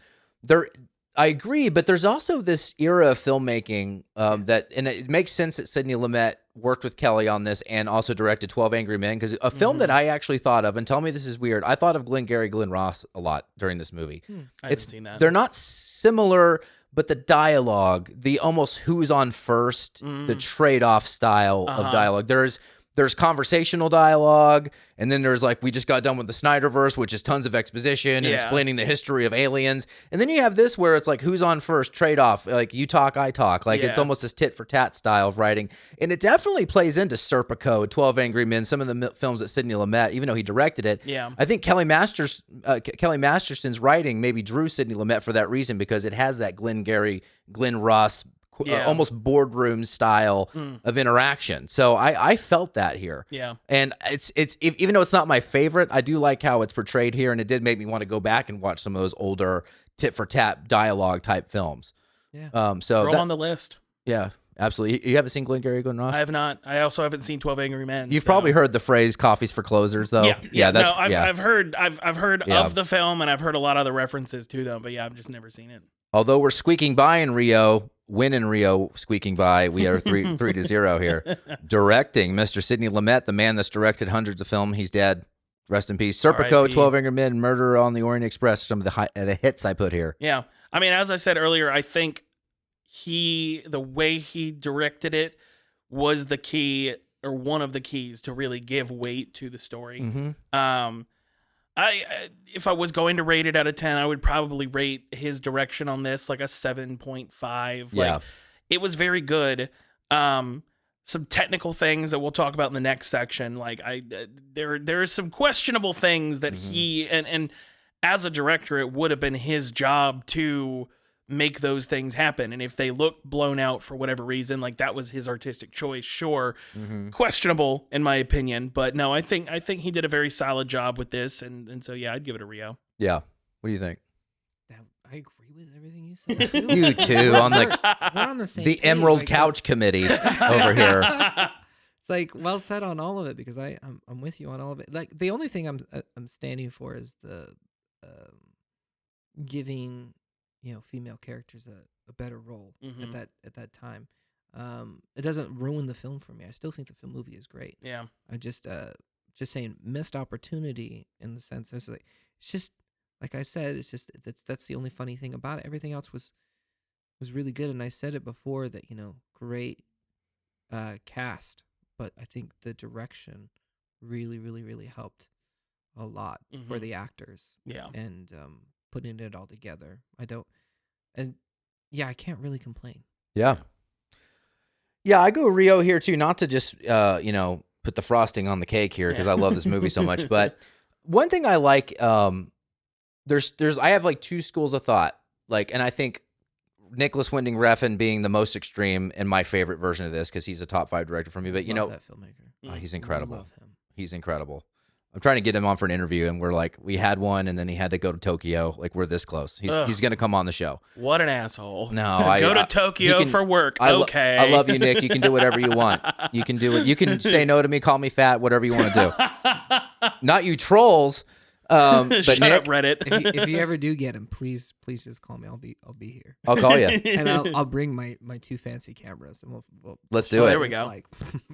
I agree, but there's also this era of filmmaking that, and it makes sense that Sidney Lumet worked with Kelly on this and also directed 12 Angry Men, because a film that I actually thought of, and tell me this is weird, I thought of Glenn Ross a lot during this movie. I haven't seen that. They're not similar, but the dialogue, the almost who's on first, the trade-off style of dialogue. There's there's conversational dialogue, and then there's like, we just got done with the Snyderverse, which is tons of exposition and explaining the history of aliens. And then you have this where it's like, who's on first, trade-off, like you talk, I talk. Like it's almost this tit for tat style of writing. And it definitely plays into Serpico, 12 Angry Men, some of the films that Sidney Lumet, even though he directed it. Yeah. I think Kelly Masterson's writing maybe drew Sidney Lumet for that reason, because it has that Glenn Ross, almost boardroom style of interaction. So I felt that here. Yeah. And it's even though it's not my favorite, I do like how it's portrayed here, and it did make me want to go back and watch some of those older tit for tat dialogue type films. Yeah. So They're all on the list. Yeah, absolutely. You haven't seen Glengarry Glen Ross? I have not. I also haven't seen 12 Angry Men. You've probably heard the phrase "coffee's for closers," though. I've heard of the film, and I've heard a lot of the references to them, but I've just never seen it. Although we're squeaking by in Rio, win in Rio, squeaking by, we are 3-0 here. Directing, Mr. Sidney Lumet, the man that's directed hundreds of films. He's dead. Rest in peace. Serpico, 12 Angry Men, Murder on the Orient Express, some of the hits I put here. Yeah. I mean, as I said earlier, I think the way he directed it was the key, or one of the keys, to really give weight to the story. Mm-hmm. If I was going to rate it out of 10, I would probably rate his direction on this like a 7.5. Yeah. Like, it was very good. Some technical things that we'll talk about in the next section. Like there are some questionable things that he, and as a director, it would have been his job to make those things happen. And if they look blown out for whatever reason, like that was his artistic choice, sure. Questionable in my opinion, but no, I think he did a very solid job with this, and so yeah, I'd give it a Rio. Yeah. What do you think? I agree with everything you said. You too, on we're on the same page, Emerald like, Couch Committee over here. It's like well said on all of it, because I'm with you on all of it. Like the only thing I'm standing for is the giving female characters a better role at that time. It doesn't ruin the film for me. I still think the movie is great. Yeah. I just saying missed opportunity in the sense it's just like I said, it's just that's the only funny thing about it. Everything else was really good, and I said it before that great cast, but I think the direction really really really helped a lot for the actors. Yeah. And putting it all together. I can't really complain. Yeah. Yeah, I go Rio here too, not to just put the frosting on the cake here, because I love this movie so much, but one thing I like, there's I have like two schools of thought, like, and I think Nicholas Winding Refn being the most extreme and my favorite version of this, because he's a top 5 director for me, but love that filmmaker. he's incredible. Love him. He's incredible. I'm trying to get him on for an interview, and we had one, and then he had to go to Tokyo. Like, we're this close. He's going to come on the show. What an asshole. No, go to Tokyo for work. Okay. I love you, Nick. You can do whatever you want. You can do it. You can say no to me, call me fat, whatever you want to do. Not you trolls. But Shut Nick, up, Reddit. If you ever do get him, please just call me. I'll be here. I'll call you. And I'll bring my 2 fancy cameras, and we'll Let's do it. There we go. Like,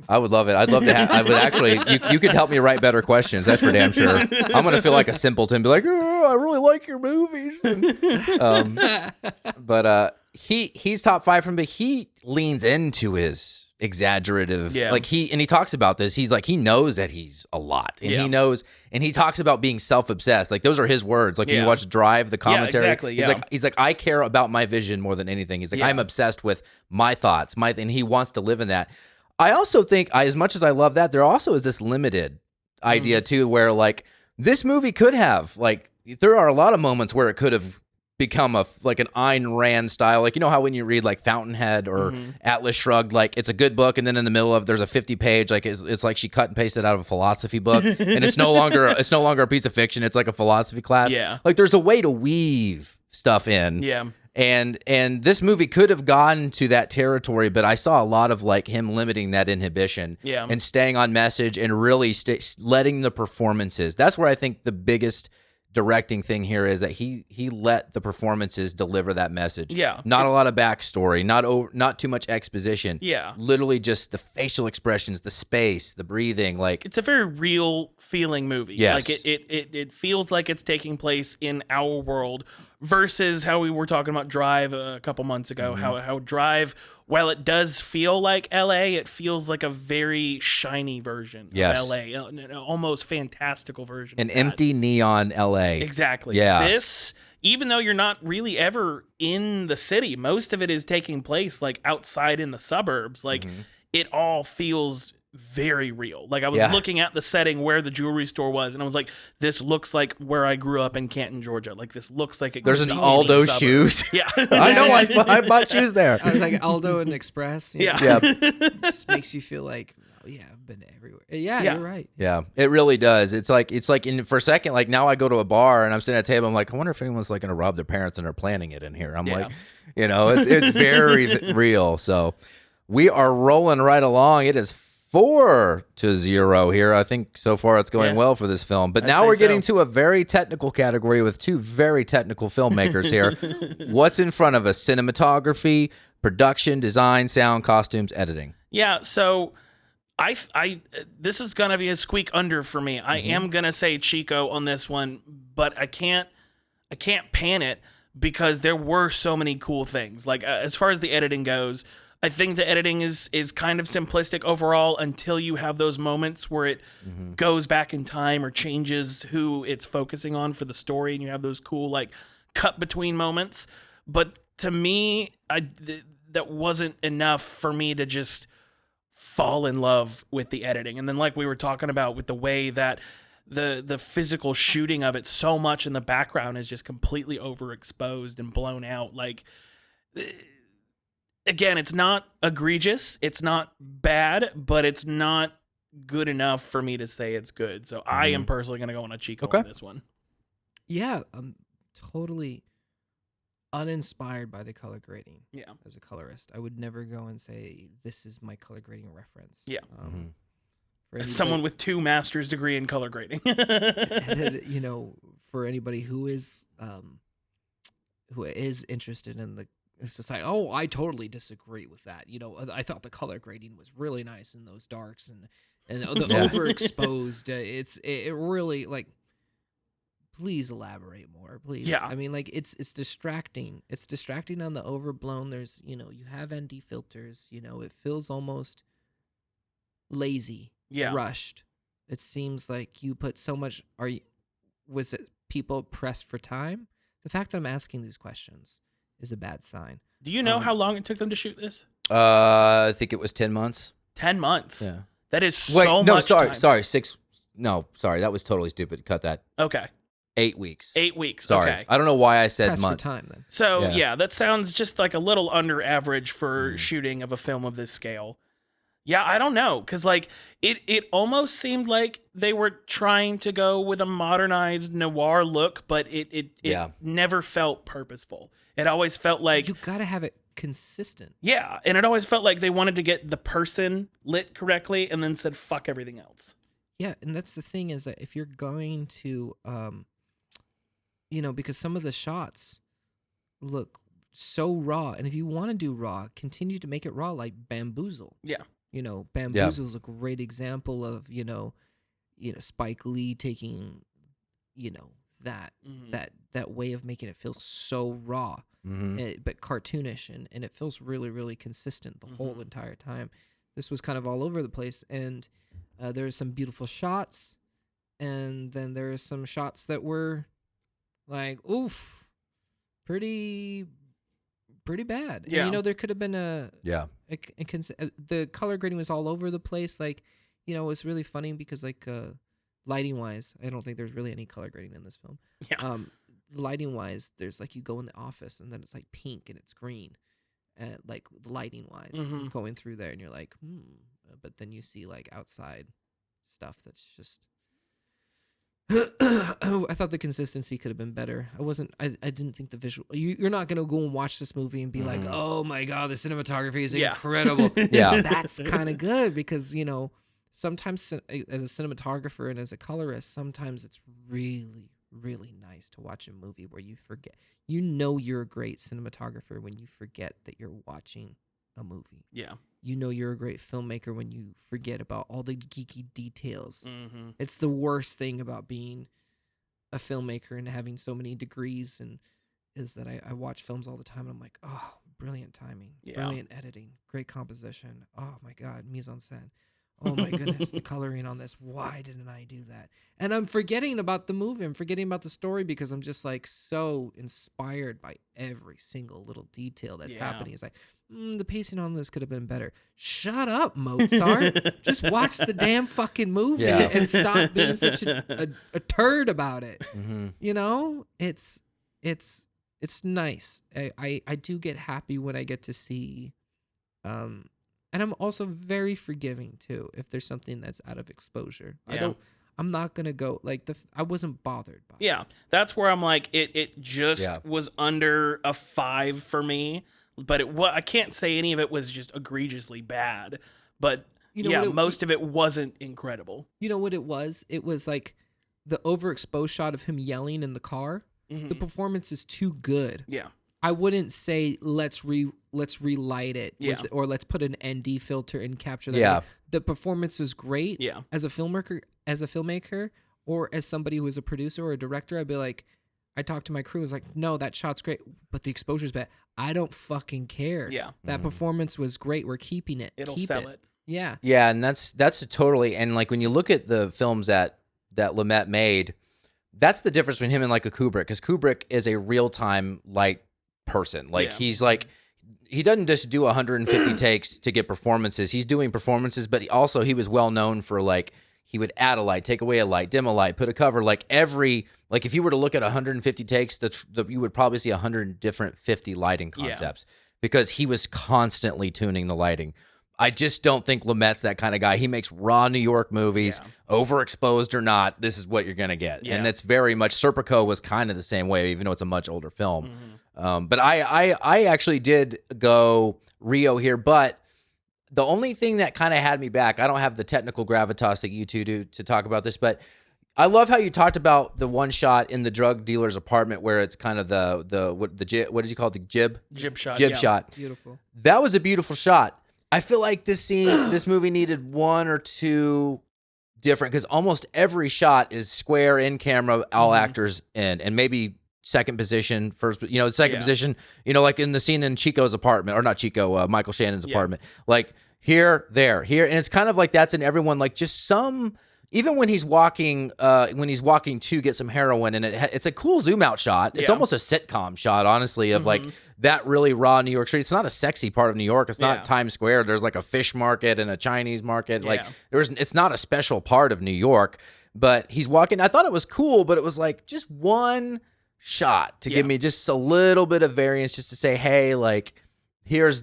I would love it. I'd love to have. I would actually. You could help me write better questions. That's for damn sure. I'm gonna feel like a simpleton. Be like, I really like your movies. But he's top 5 from, but he leans into his exaggerative, like he talks about this. He's like, he knows that he's a lot, and he knows, and he talks about being self-obsessed. Like, those are his words. Like, when you watch Drive, the commentary, exactly. He's like, I care about my vision more than anything. He's like, I'm obsessed with my thoughts, and he wants to live in that. I also think, as much as I love that, there also is this limited idea too, where like this movie could have, like, there are a lot of moments where it could have become like an Ayn Rand style, like, how when you read like Fountainhead or Atlas Shrugged, like it's a good book, and then in the middle of there's a 50-page, like it's like she cut and pasted out of a philosophy book, and it's no longer a piece of fiction, it's like a philosophy class. Like, there's a way to weave stuff in. And this movie could have gone to that territory, but I saw a lot of like him limiting that inhibition and staying on message and really letting the performances. That's where I think the biggest directing thing here is that he let the performances deliver that message. Not a lot of backstory, not too much exposition. Literally just the facial expressions, the space, the breathing. Like, it's a very real feeling movie. Yes. Like it feels like it's taking place in our world, versus how we were talking about Drive a couple months ago. How Drive while it does feel like LA, it feels like a very shiny version Yes. of LA, an almost fantastical version. An of that. empty neon LA. Exactly. Yeah. This, even though you're not really ever in the city, most of it is taking place like outside in the suburbs. Like it all feels very real. Like I was looking at the setting where the jewelry store was, and I was like, this looks like where I grew up in Canton, Georgia. Like this looks like it There's could an be Aldo any suburb. shoes. Yeah. I know. I bought shoes there. I was like Aldo and Express. You know, Yeah. just makes you feel like, oh yeah, I've been everywhere. Yeah, you're right. Yeah, it really does. It's like for a second, like now I go to a bar and I'm sitting at a table. I'm like, I wonder if anyone's like going to rob their parents and they're planning it in here. I'm like, it's very real. So we are rolling right along. It is 4-0 here. I think so far it's going well for this film. But now we're getting to a very technical category with two very technical filmmakers here. What's in front of us? Cinematography, production, design, sound, costumes, editing. Yeah, so I this is gonna be a squeak under for me. I am gonna say Chico on this one, but I can't pan it because there were so many cool things. Like as far as the editing goes, I think the editing is kind of simplistic overall until you have those moments where it goes back in time or changes who it's focusing on for the story, and you have those cool like cut between moments. But to me, that wasn't enough for me to just fall in love with the editing. And then like we were talking about with the way that the physical shooting of it, so much in the background is just completely overexposed and blown out. Like again, it's not egregious, it's not bad, but it's not good enough for me to say it's good. So I am personally going to go on a Chico on this one. Yeah, I'm totally uninspired by the color grading. Yeah. As a colorist, I would never go and say this is my color grading reference. Yeah. For As someone with 2 master's degree in color grading. you know, for anybody who is interested in the society, oh, I totally disagree with that. You know, I thought the color grading was really nice in those darks and the overexposed. It really, like, please elaborate more, please. Yeah. I mean, like it's distracting. It's distracting on the overblown. There's, you know, you have ND filters. You know, it feels almost lazy, rushed. It seems like you put so much. Was it people pressed for time? The fact that I'm asking these questions is a bad sign. Do you know how long it took them to shoot this? I think it was 10 months. 10 months. Yeah. That is so much time. Sorry, 6. No, sorry, that was totally stupid. Cut that. Okay. 8 weeks. 8 weeks. Sorry. Okay. I don't know why I said Pressed months. for time then. So that sounds just like a little under average for shooting of a film of this scale. Yeah, I don't know, because like it almost seemed like they were trying to go with a modernized noir look, but it never felt purposeful. It always felt like You gotta have it consistent. yeah, and it always felt like they wanted to get the person lit correctly and then said fuck everything else. Yeah, and that's the thing, is that if you're going to, you know, because some of the shots look so raw, and if you want to do raw, continue to make it raw, like Bamboozle. Yeah. You know, Bamboozle is a great example of, you know, Spike Lee taking, you know, that way of making it feel so raw, but cartoonish, and it feels really, really consistent the whole entire time. This was kind of all over the place, and there are some beautiful shots, and then there are some shots that were like, oof, pretty bad. Yeah. And, you know, there could have been the color grading was all over the place. Like, you know, it was really funny because, like, lighting wise, I don't think there's really any color grading in this film. Yeah. Lighting wise, there's like, you go in the office and then it's like pink and it's green, like lighting wise, going through there, and you're like, but then you see like outside stuff that's just. I thought the consistency could have been better. I didn't think the visual. You're not gonna go and watch this movie and be like, oh my god, the cinematography is incredible. Yeah, that's kind of good, because, you know, sometimes as a cinematographer and as a colorist, sometimes it's really, really nice to watch a movie where you forget. You know, you're a great cinematographer when you forget that you're watching a movie. Yeah. You know you're a great filmmaker when you forget about all the geeky details. It's the worst thing about being a filmmaker and having so many degrees, and is that I watch films all the time and I'm like, oh, brilliant timing, Yeah. brilliant editing, great composition. Oh my God, mise en scène. Oh my goodness, the coloring on this. Why didn't I do that? And I'm forgetting about the movie. I'm forgetting about the story because I'm just like so inspired by every single little detail that's happening. It's like, the pacing on this could have been better. Shut up, Mozart. Just watch the damn fucking movie and stop being such a turd about it. Mm-hmm. You know, it's nice. I do get happy when I get to see, and I'm also very forgiving too if there's something that's out of exposure. Yeah. I'm not gonna go like I wasn't bothered by. Yeah, that's where I'm like, it just was under a 5 for me, but I can't say any of it was just egregiously bad, but most of it wasn't incredible. You know what it was? It was like the overexposed shot of him yelling in the car. Mm-hmm. The performance is too good. Yeah. I wouldn't say let's relight it or let's put an ND filter and capture that. Yeah. The performance was great. Yeah. As a filmmaker, or as somebody who is a producer or a director, I'd be like, I talked to my crew. I was like, no, that shot's great, but the exposure's bad. I don't fucking care. Yeah. That performance was great. We're keeping it. It'll Keep sell it. Yeah. Yeah, and that's totally, and like when you look at the films that Lumet made, that's the difference between him and like a Kubrick, because Kubrick is a real-time light person. Like he's like, he doesn't just do 150 takes to get performances. He's doing performances, but he was well known for like, he would add a light, take away a light, dim a light, put a cover. Like if you were to look at 150 takes, you would probably see 100 different 50 lighting concepts because he was constantly tuning the lighting. I just don't think Lumet's that kind of guy. He makes raw New York movies, overexposed or not. This is what you're going to get. Yeah. And it's very much, Serpico was kind of the same way, even though it's a much older film. Mm-hmm. But I actually did go Rio here, but the only thing that kind of had me back, I don't have the technical gravitas that you two do to talk about this, but I love how you talked about the one shot in the drug dealer's apartment where it's kind of what did you call it? The jib shot. Beautiful. That was a beautiful shot. I feel like this movie needed one or two different, because almost every shot is square in camera, all actors in, and maybe second position, first, second position, like in the scene in Chico's apartment, or not Chico, Michael Shannon's apartment, like here, there, here. And it's kind of like that's in everyone, like just some, even when he's walking to get some heroin, and it's a cool zoom out shot. It's almost a sitcom shot, honestly, of like that really raw New York street. It's not a sexy part of New York. It's not Times Square. There's like a fish market and a Chinese market. Like it's not a special part of New York, but he's walking. I thought it was cool, but it was like just one shot to give me just a little bit of variance, just to say, hey, like here's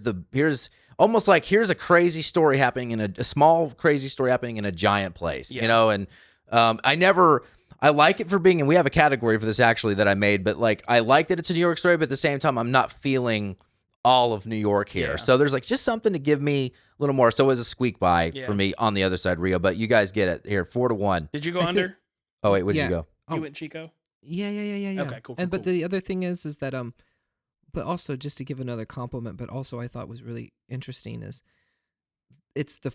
almost like here's a crazy story happening in a small crazy story happening in a giant place, and I like it for being, and we have a category for this actually that I made, but like I like that it's a New York story, but at the same time I'm not feeling all of New York here. So there's like just something to give me a little more. So it was a squeak by for me on the other side, Rio, but you guys get it here, 4-1. Did you go under? Oh wait, where'd you go? You went Chico? Yeah. Okay, cool. But the other thing is that but also just to give another compliment, but also I thought was really interesting is it's the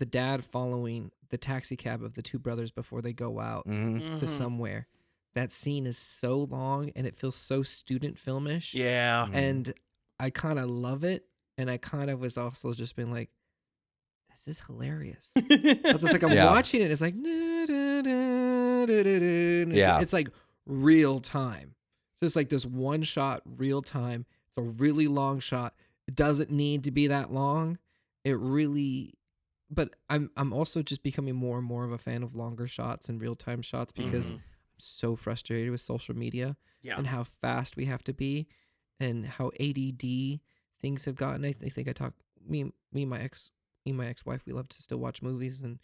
dad following the taxi cab of the two brothers before they go out to somewhere. That scene is so long and it feels so student filmish. Yeah. And I kind of love it. And I kind of was also just being like, this is hilarious. It's like I'm watching it. It's like, it's like real time. So it's like this one shot, real time. It's a really long shot. It doesn't need to be that long. But I'm also just becoming more and more of a fan of longer shots and real time shots because I'm so frustrated with social media and how fast we have to be and how ADD things have gotten. I think I talk me and my ex-wife, we love to still watch movies, and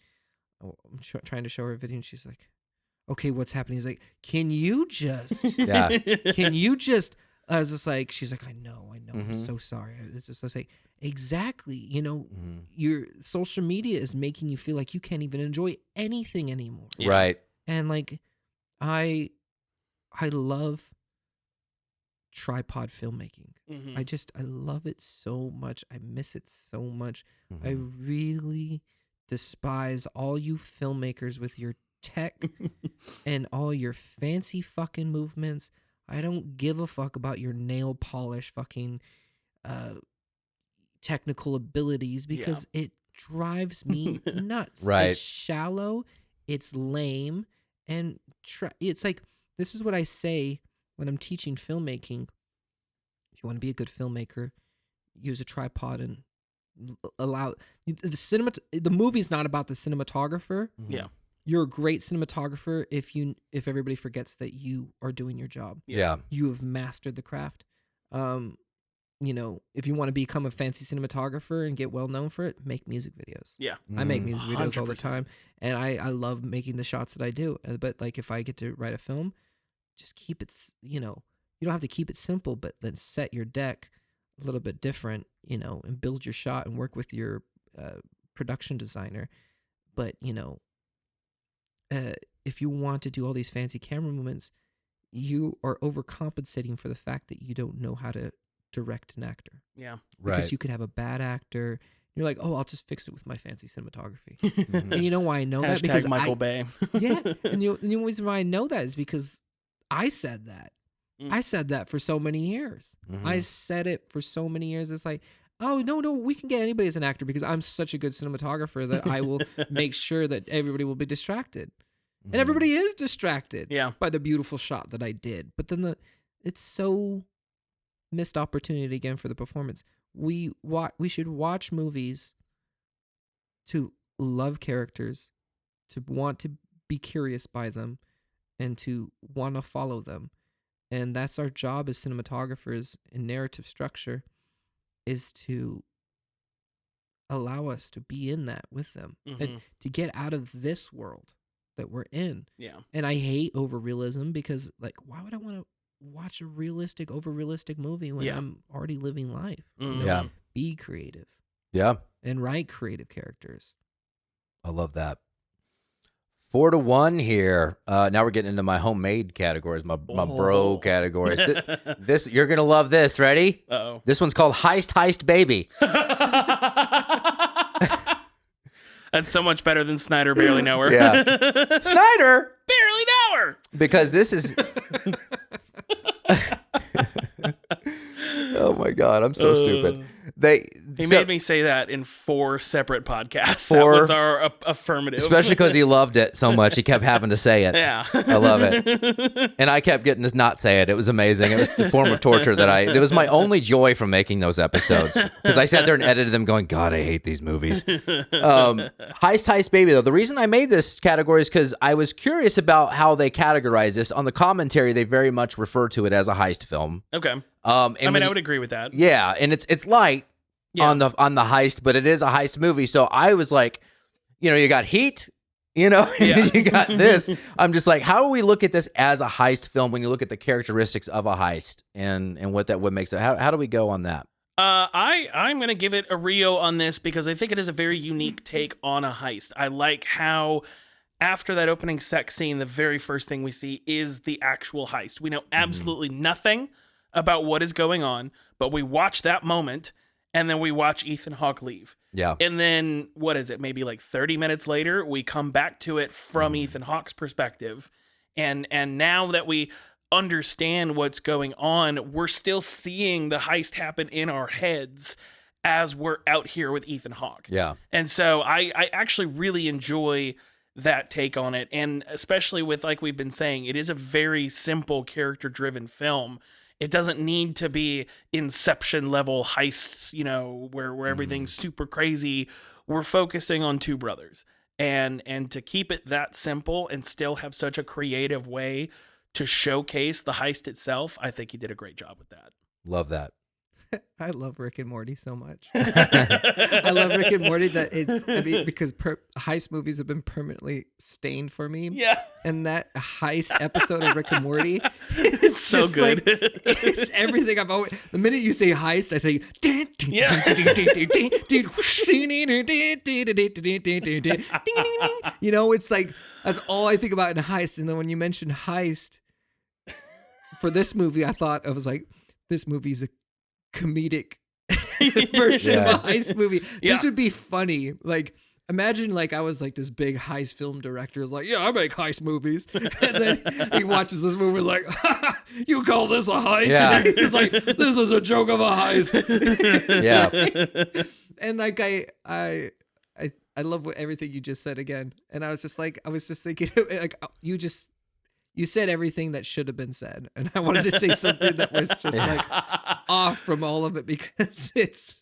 I'm trying to show her a video and she's like, okay, what's happening? He's like, can you just, I was just like, she's like, I know, I'm so sorry. It's just, I say, exactly, your social media is making you feel like you can't even enjoy anything anymore. Yeah. Right. And like, I love tripod filmmaking. I love it so much. I miss it so much. I really despise all you filmmakers with your tech and all your fancy fucking movements. I don't give a fuck about your nail polish fucking technical abilities because it drives me nuts. Right. It's shallow, it's lame, and it's like, this is what I say when I'm teaching filmmaking. If you want to be a good filmmaker, use a tripod and allow the movie's not about the cinematographer. Yeah. You're a great cinematographer if everybody forgets that you are doing your job. Yeah. You have mastered the craft. If you want to become a fancy cinematographer and get well known for it, make music videos. Yeah. I make music videos all the 100%. time, and I love making the shots that I do. But like, if I get to write a film, just keep it, you don't have to keep it simple, but then set your deck a little bit different, and build your shot and work with your production designer. But, if you want to do all these fancy camera movements, you are overcompensating for the fact that you don't know how to direct an actor. Yeah. Right. Because you could have a bad actor. You're like, oh, I'll just fix it with my fancy cinematography. And you know why I know that? Because Michael Bay. yeah. And the reason why I know that is because I said that. I said that for so many years. I said it for so many years. It's like, oh, no, we can get anybody as an actor because I'm such a good cinematographer that I will make sure that everybody will be distracted. And everybody is distracted by the beautiful shot that I did. But then it's so missed opportunity again for the performance. We should watch movies to love characters, to want to be curious by them, and to want to follow them. And that's our job as cinematographers in narrative structure, is to allow us to be in that with them and to get out of this world that we're in. Yeah. And I hate over-realism because, like, why would I want to watch a over-realistic movie when I'm already living life? Yeah. Be creative. Yeah. And write creative characters. I love that. 4-1 here. Now we're getting into my homemade categories, my bro categories. This you're gonna love this. Ready? Uh-oh. This one's called Heist Baby. That's so much better than Snyder Barely Know Her. Yeah. Snyder Barely Know Her. Because this is. Oh my God, I'm so stupid. He made me say that in 4 separate podcasts. That was our affirmative. Especially because he loved it so much, he kept having to say it. Yeah. I love it. And I kept getting to not say it. It was amazing. It was the form of torture it was my only joy from making those episodes. Because I sat there and edited them going, God, I hate these movies. Heist Baby, though. The reason I made this category is because I was curious about how they categorize this. On the commentary, they very much refer to it as a heist film. Okay. I would agree with that. Yeah, and it's light on the heist, but it is a heist movie. So I was like, you got Heat, you got this. I'm just like, how do we look at this as a heist film when you look at the characteristics of a heist and what makes it? How do we go on that? I'm gonna give it a Rio on this because I think it is a very unique take on a heist. I like how after that opening sex scene, the very first thing we see is the actual heist. We know absolutely nothing about what is going on, but we watch that moment, and then we watch Ethan Hawke leave. Yeah. And then, what is it, maybe like 30 minutes later, we come back to it from Ethan Hawke's perspective, and now that we understand what's going on, we're still seeing the heist happen in our heads as we're out here with Ethan Hawke. Yeah. And so I actually really enjoy that take on it, and especially with, like we've been saying, it is a very simple character-driven film. It doesn't need to be Inception level heists, where everything's super crazy. We're focusing on 2 brothers, and to keep it that simple and still have such a creative way to showcase the heist itself, I think he did a great job with that. Love that. I love Rick and Morty so much. I love Rick and Morty because heist movies have been permanently stained for me. Yeah. And that heist episode of Rick and Morty, it's so good. It's everything I've always. The minute you say heist, I think. It's like that's all I think about in a heist. And then when you mention heist for this movie, I was like, this movie's a comedic version of a heist movie. This would be funny. Like, imagine I was like this big heist film director is like, yeah, I make heist movies. And then he watches this movie like, You call this a heist? Yeah. He's like, this is a joke of a heist. Yeah. And like I love everything you just said again. And I was just thinking like you said everything that should have been said. And I wanted to say something that was just like off from all of it, because it's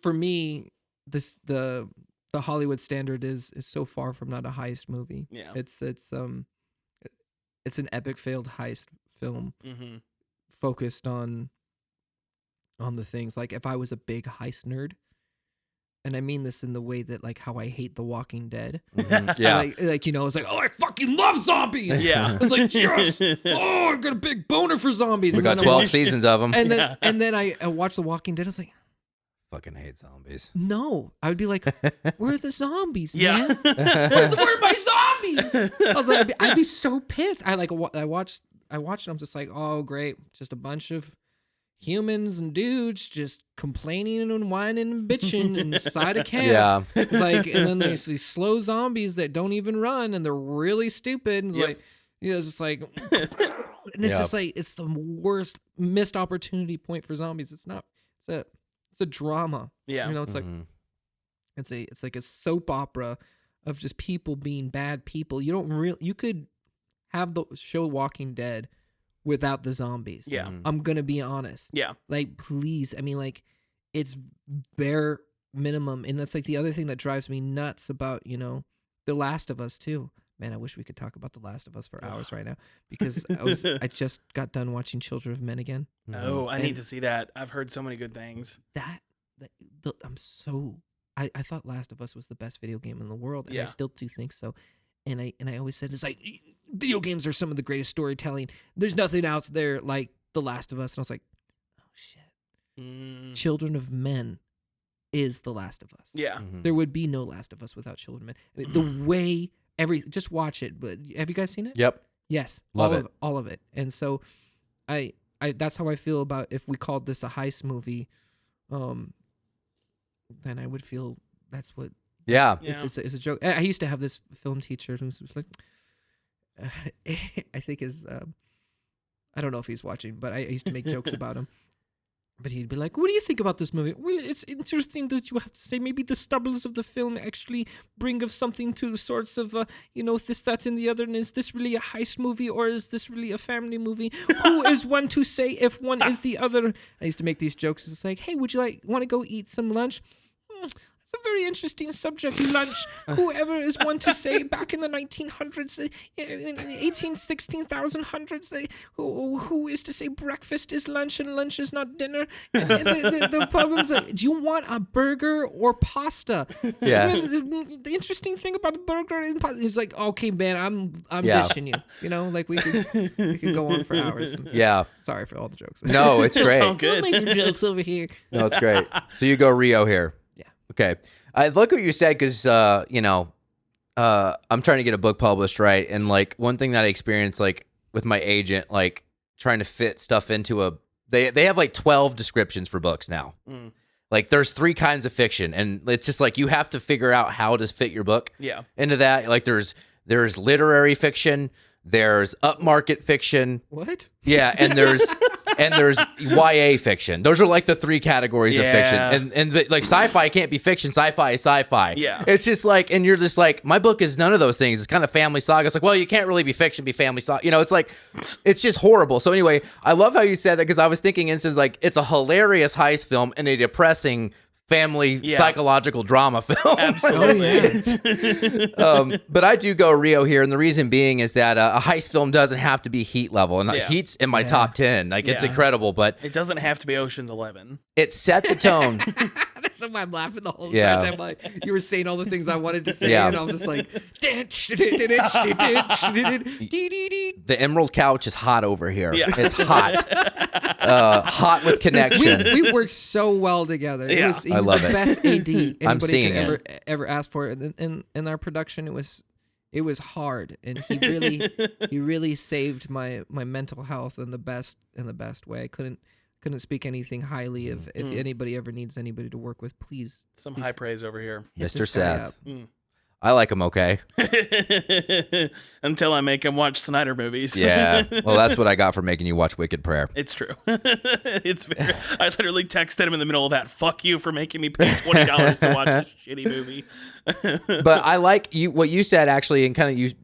for me, the Hollywood standard is so far from not a heist movie. Yeah. It's an epic failed heist film Mm-hmm. focused on the things. Like, if I was a big heist nerd, and I mean this in the way that, like, how I hate The Walking Dead. Mm-hmm. Yeah. Like, you know, it's like, oh, I fucking love zombies. Yeah. It's like, yes. Oh, I got a big boner for zombies. We And got then I 12 watch- seasons of them. And then I watched The Walking Dead. I was like, Fucking hate zombies. no. I would be like, where are the zombies, Yeah. man? Where are my zombies? I was like, I'd be so pissed. I watched it. I'm just like, oh, great. Just a bunch of humans and dudes just complaining and whining and bitching inside a camp. Yeah. It's like, and then there's these slow zombies that don't even run, and they're really stupid. And Yep. like, you know, it's just like, and it's just like, it's the worst missed opportunity point for zombies. It's not. It's a drama. Yeah. You know, it's like Mhm. it's like a soap opera of just people being bad people. You could have the show Walking Dead without the zombies. Yeah. Mhm. I'm gonna be honest. Yeah. Like, please. I mean, like, it's bare minimum. And that's like the other thing that drives me nuts about, you know, The Last of Us too. Man, I wish we could talk about The Last of Us for hours right now, because I just got done watching Children of Men again. Oh, I And- need to see that. I've heard so many good things. I thought Last of Us was the best video game in the world, and I Yeah. still do think so. And I always said, it's like, video games are some of the greatest storytelling. There's nothing out there like The Last of Us. And I was like, oh shit. Mm. Children of Men is The Last of Us. Yeah. Mhm. There would be no Last of Us without Children of Men. I mean, the way just watch it. But have you guys seen it? Yep. Yes. Love all of it. And so I that's how I feel about if we called this a heist movie, then I would feel that's what Yeah. Yeah. it's a joke. I used to have this film teacher who was like, I think I don't know if he's watching, but I used to make jokes about him. But he'd be like, what do you think about this movie? Well, it's interesting that you have to say maybe the stubbles of the film actually bring of something to sorts of, this, that, and the other. And is this really a heist movie, or is this really a family movie? Who is one to say if one is the other? I used to make these jokes. It's like, hey, would you want to go eat some lunch? It's a very interesting subject, lunch. Whoever is one to say back in the 1900s, in the 16,000s, who is to say breakfast is lunch and lunch is not dinner? And the problem's do you want a burger or pasta? Yeah. Well, the interesting thing about the burger is like, okay, man, I'm Yeah. dishing you. You know, like we could go on for hours. Yeah. Sorry for all the jokes. No, it's great. all good. Don't make your jokes over here. No, it's great. So you go Rio here. Yeah. Okay. I like what you said because, I'm trying to get a book published, right? And, like, one thing that I experienced, like, with my agent, like, trying to fit stuff into they have, like, 12 descriptions for books now. Mm. Like, there's 3 kinds of fiction, and it's just, like, you have to figure out how to fit your book Yeah. into that. Like, there's literary fiction, there's upmarket fiction, What? yeah, and there's YA fiction. Those are like the 3 categories of fiction. And like sci-fi can't be fiction. Sci-fi is sci-fi. Yeah. It's just like, and you're just like, my book is none of those things. It's kind of family saga. It's like, well, you can't really be fiction, be family saga. You know, it's like, it's just horrible. So anyway, I love how you said that because I was thinking instance like it's a hilarious heist film and a depressing family psychological drama film. Absolutely. But I do go Rio here, and the reason being is that a heist film doesn't have to be Heat level, and Heat's in my top 10. Like it's incredible, but It doesn't have to be Ocean's 11. it set the tone. That's why I'm laughing the whole Yeah. time. Like, you were saying all the things I wanted to say, Yeah. and I was just like, The Emerald Couch is hot over here. Yeah. It's hot. Hot with connection. we worked so well together. Yeah. He I was love the it. best AD anybody seeing could ever ask for. And in our production, it was hard, and he really saved my mental health in the best way. I couldn't speak anything highly of if anybody ever needs anybody to work with. Please, Some high praise over here. hit Mr. this guy Seth. up. Mm. I like them okay. Until I make him watch Snyder movies. Yeah. Well, that's what I got for making you watch Wicked Prayer. It's true. I literally texted him in the middle of that. Fuck you for making me pay $20 to watch this shitty movie. But I like what you said actually, and kind of you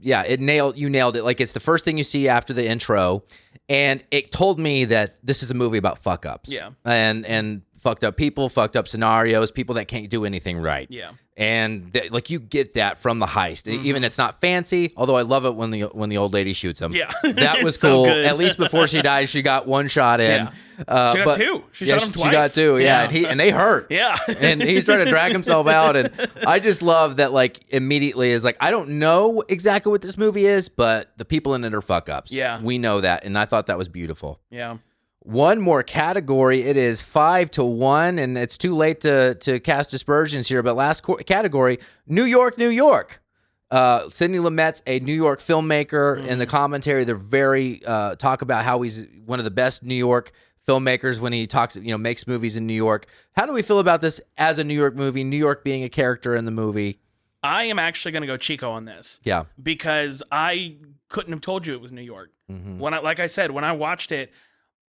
nailed it. Like, it's the first thing you see after the intro, and it told me that this is a movie about fuck ups. Yeah. And fucked up people, fucked up scenarios, people that can't do anything right. Yeah. And like, you get that from the heist. Even it's not fancy, although I love it when the old lady shoots him. Yeah. That was so cool. good. At least before she died, she got one shot in. Yeah. She got two. She shot him twice. She got two. Yeah. And they hurt. Yeah. And he's trying to drag himself out. And I just love that, like, immediately is like, I don't know exactly what this movie is, but the people in it are fuck ups. Yeah. We know that. And I thought that was beautiful. Yeah. One more category. It is 5-1, and it's too late to cast aspersions here. But last category, New York, New York. Sidney Lumet's a New York filmmaker. In the commentary, they're very talk about how he's one of the best New York filmmakers when he talks, makes movies in New York. How do we feel about this as a New York movie? New York being a character in the movie. I am actually going to go Chico on this. Yeah, because I couldn't have told you it was New York. When like I said, when I watched it,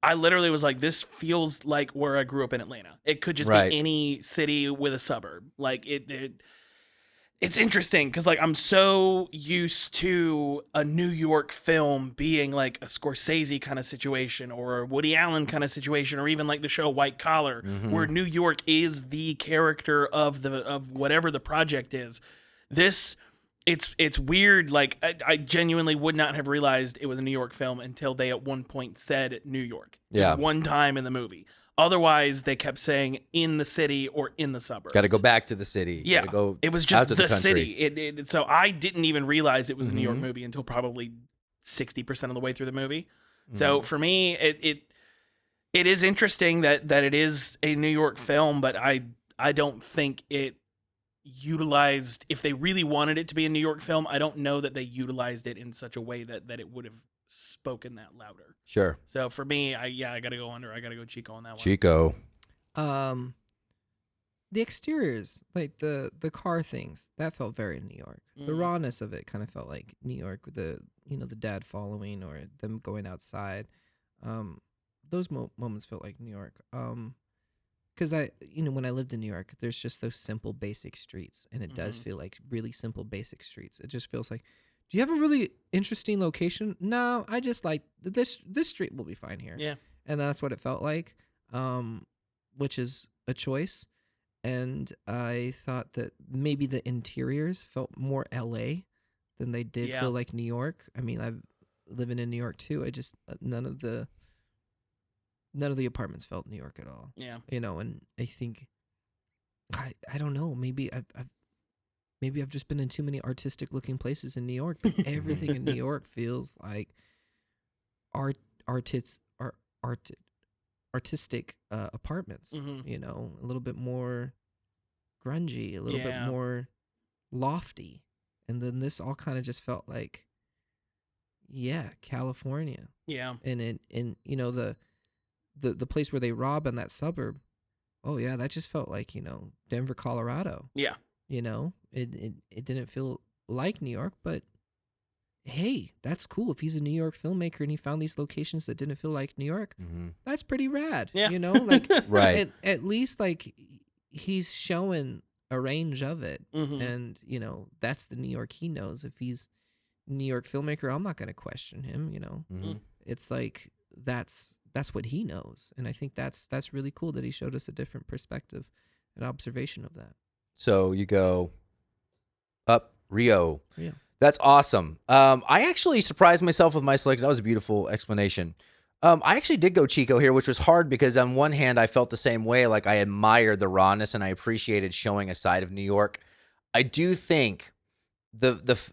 I literally was like, this feels like where I grew up in Atlanta. It could just be any city with a suburb. Like it's interesting because, like, I'm so used to a New York film being like a Scorsese kind of situation or a Woody Allen kind of situation, or even like the show White Collar, where New York is the character of whatever the project is. It's weird. Like, I genuinely would not have realized it was a New York film until they at one point said New York. Just one time in the movie. Otherwise, they kept saying in the city or in the suburbs. Got to go back to the city. Yeah, it was just the city. So I didn't even realize it was a New York movie until probably 60% of the way through the movie. So for me, it is interesting that it is a New York film, but I don't think it utilized, if they really wanted it to be a New York film, I don't know that they utilized it in such a way that it would have spoken that louder. Sure. So for me, I gotta go under. I gotta go Chico on that one. Chico. The exteriors, like the car things, that felt very New York. The rawness of it kind of felt like New York. The dad following or them going outside. Those moments felt like New York. Because when I lived in New York, there's just those simple, basic streets, and it does feel like really simple, basic streets. It just feels like, do you have a really interesting location? No, I just like this street will be fine here. Yeah, and that's what it felt like, which is a choice. And I thought that maybe the interiors felt more LA than they did feel like New York. I mean, I've living in New York too. I just none of the apartments felt New York at all. Yeah. And I think, I don't know, maybe I've just been in too many artistic looking places in New York, but everything in New York feels like artistic apartments, a little bit more grungy, a little bit more lofty. And then this all kind of just felt like, California. Yeah. And the place where they rob in that suburb, that just felt like, Denver, Colorado. Yeah. It didn't feel like New York, but hey, that's cool. If he's a New York filmmaker and he found these locations that didn't feel like New York, that's pretty rad. Yeah. Like right. At least like he's showing a range of it. And, that's the New York he knows. If he's a New York filmmaker, I'm not going to question him, It's like that's what he knows. And I think that's really cool that he showed us a different perspective and observation of that. So you go up Rio. Yeah. That's awesome. I actually surprised myself with my selection. That was a beautiful explanation. I actually did go Chico here, which was hard because on one hand, I felt the same way. Like, I admired the rawness and I appreciated showing a side of New York. I do think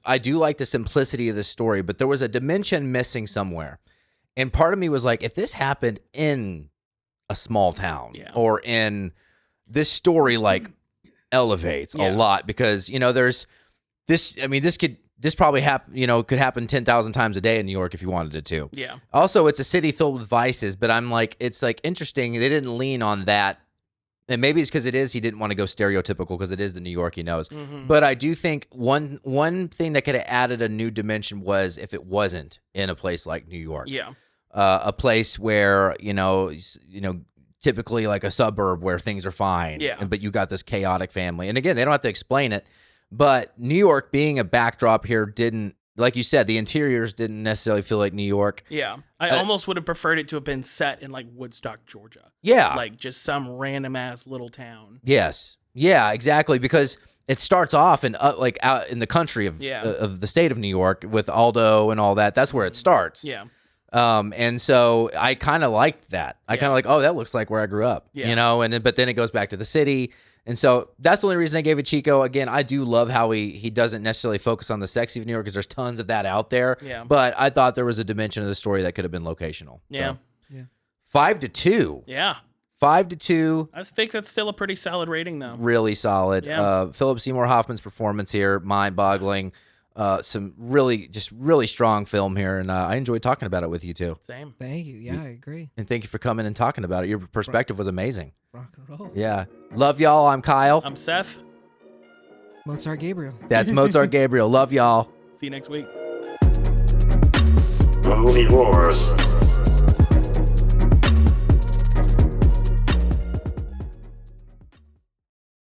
I do like the simplicity of the story, but there was a dimension missing somewhere. And part of me was like, if this happened in a small town or in this story, like, elevates a lot because, there's this, I mean, this probably could happen 10,000 times a day in New York if you wanted it to. Yeah. Also, it's a city filled with vices, but I'm like, it's like interesting. They didn't lean on that And maybe it's because he didn't want to go stereotypical because it is the New York he knows. But I do think one thing that could have added a new dimension was if it wasn't in a place like New York. Yeah. A place where, typically like a suburb where things are fine. Yeah. But you got this chaotic family. And again, they don't have to explain it. But New York being a backdrop here didn't, like you said, the interiors didn't necessarily feel like New York. Yeah. I almost would have preferred it to have been set in like Woodstock, Georgia. Yeah. Like just some random ass little town. Yes. Yeah, exactly. Because it starts off in out in the country of the state of New York with Aldo and all that. That's where it starts. Yeah. And so I kind of liked that. I kind of like, oh, that looks like where I grew up, but then it goes back to the city. And so that's the only reason I gave it Chico. Again, I do love how he doesn't necessarily focus on the sexy of New York because there's tons of that out there. Yeah. But I thought there was a dimension of the story that could have been locational. Yeah. So, 5-2. Yeah. 5-2. I think that's still a pretty solid rating, though. Really solid. Yeah. Philip Seymour Hoffman's performance here, mind-boggling. Some really strong film here, and I enjoyed talking about it with you too. Same. Thank you. Yeah, I agree. And thank you for coming and talking about it. Your perspective was amazing. Rock and roll. Yeah. Love y'all. I'm Kyle. I'm Seth. Mozart Gabriel. That's Mozart Gabriel. Love y'all. See you next week. Movie Wars.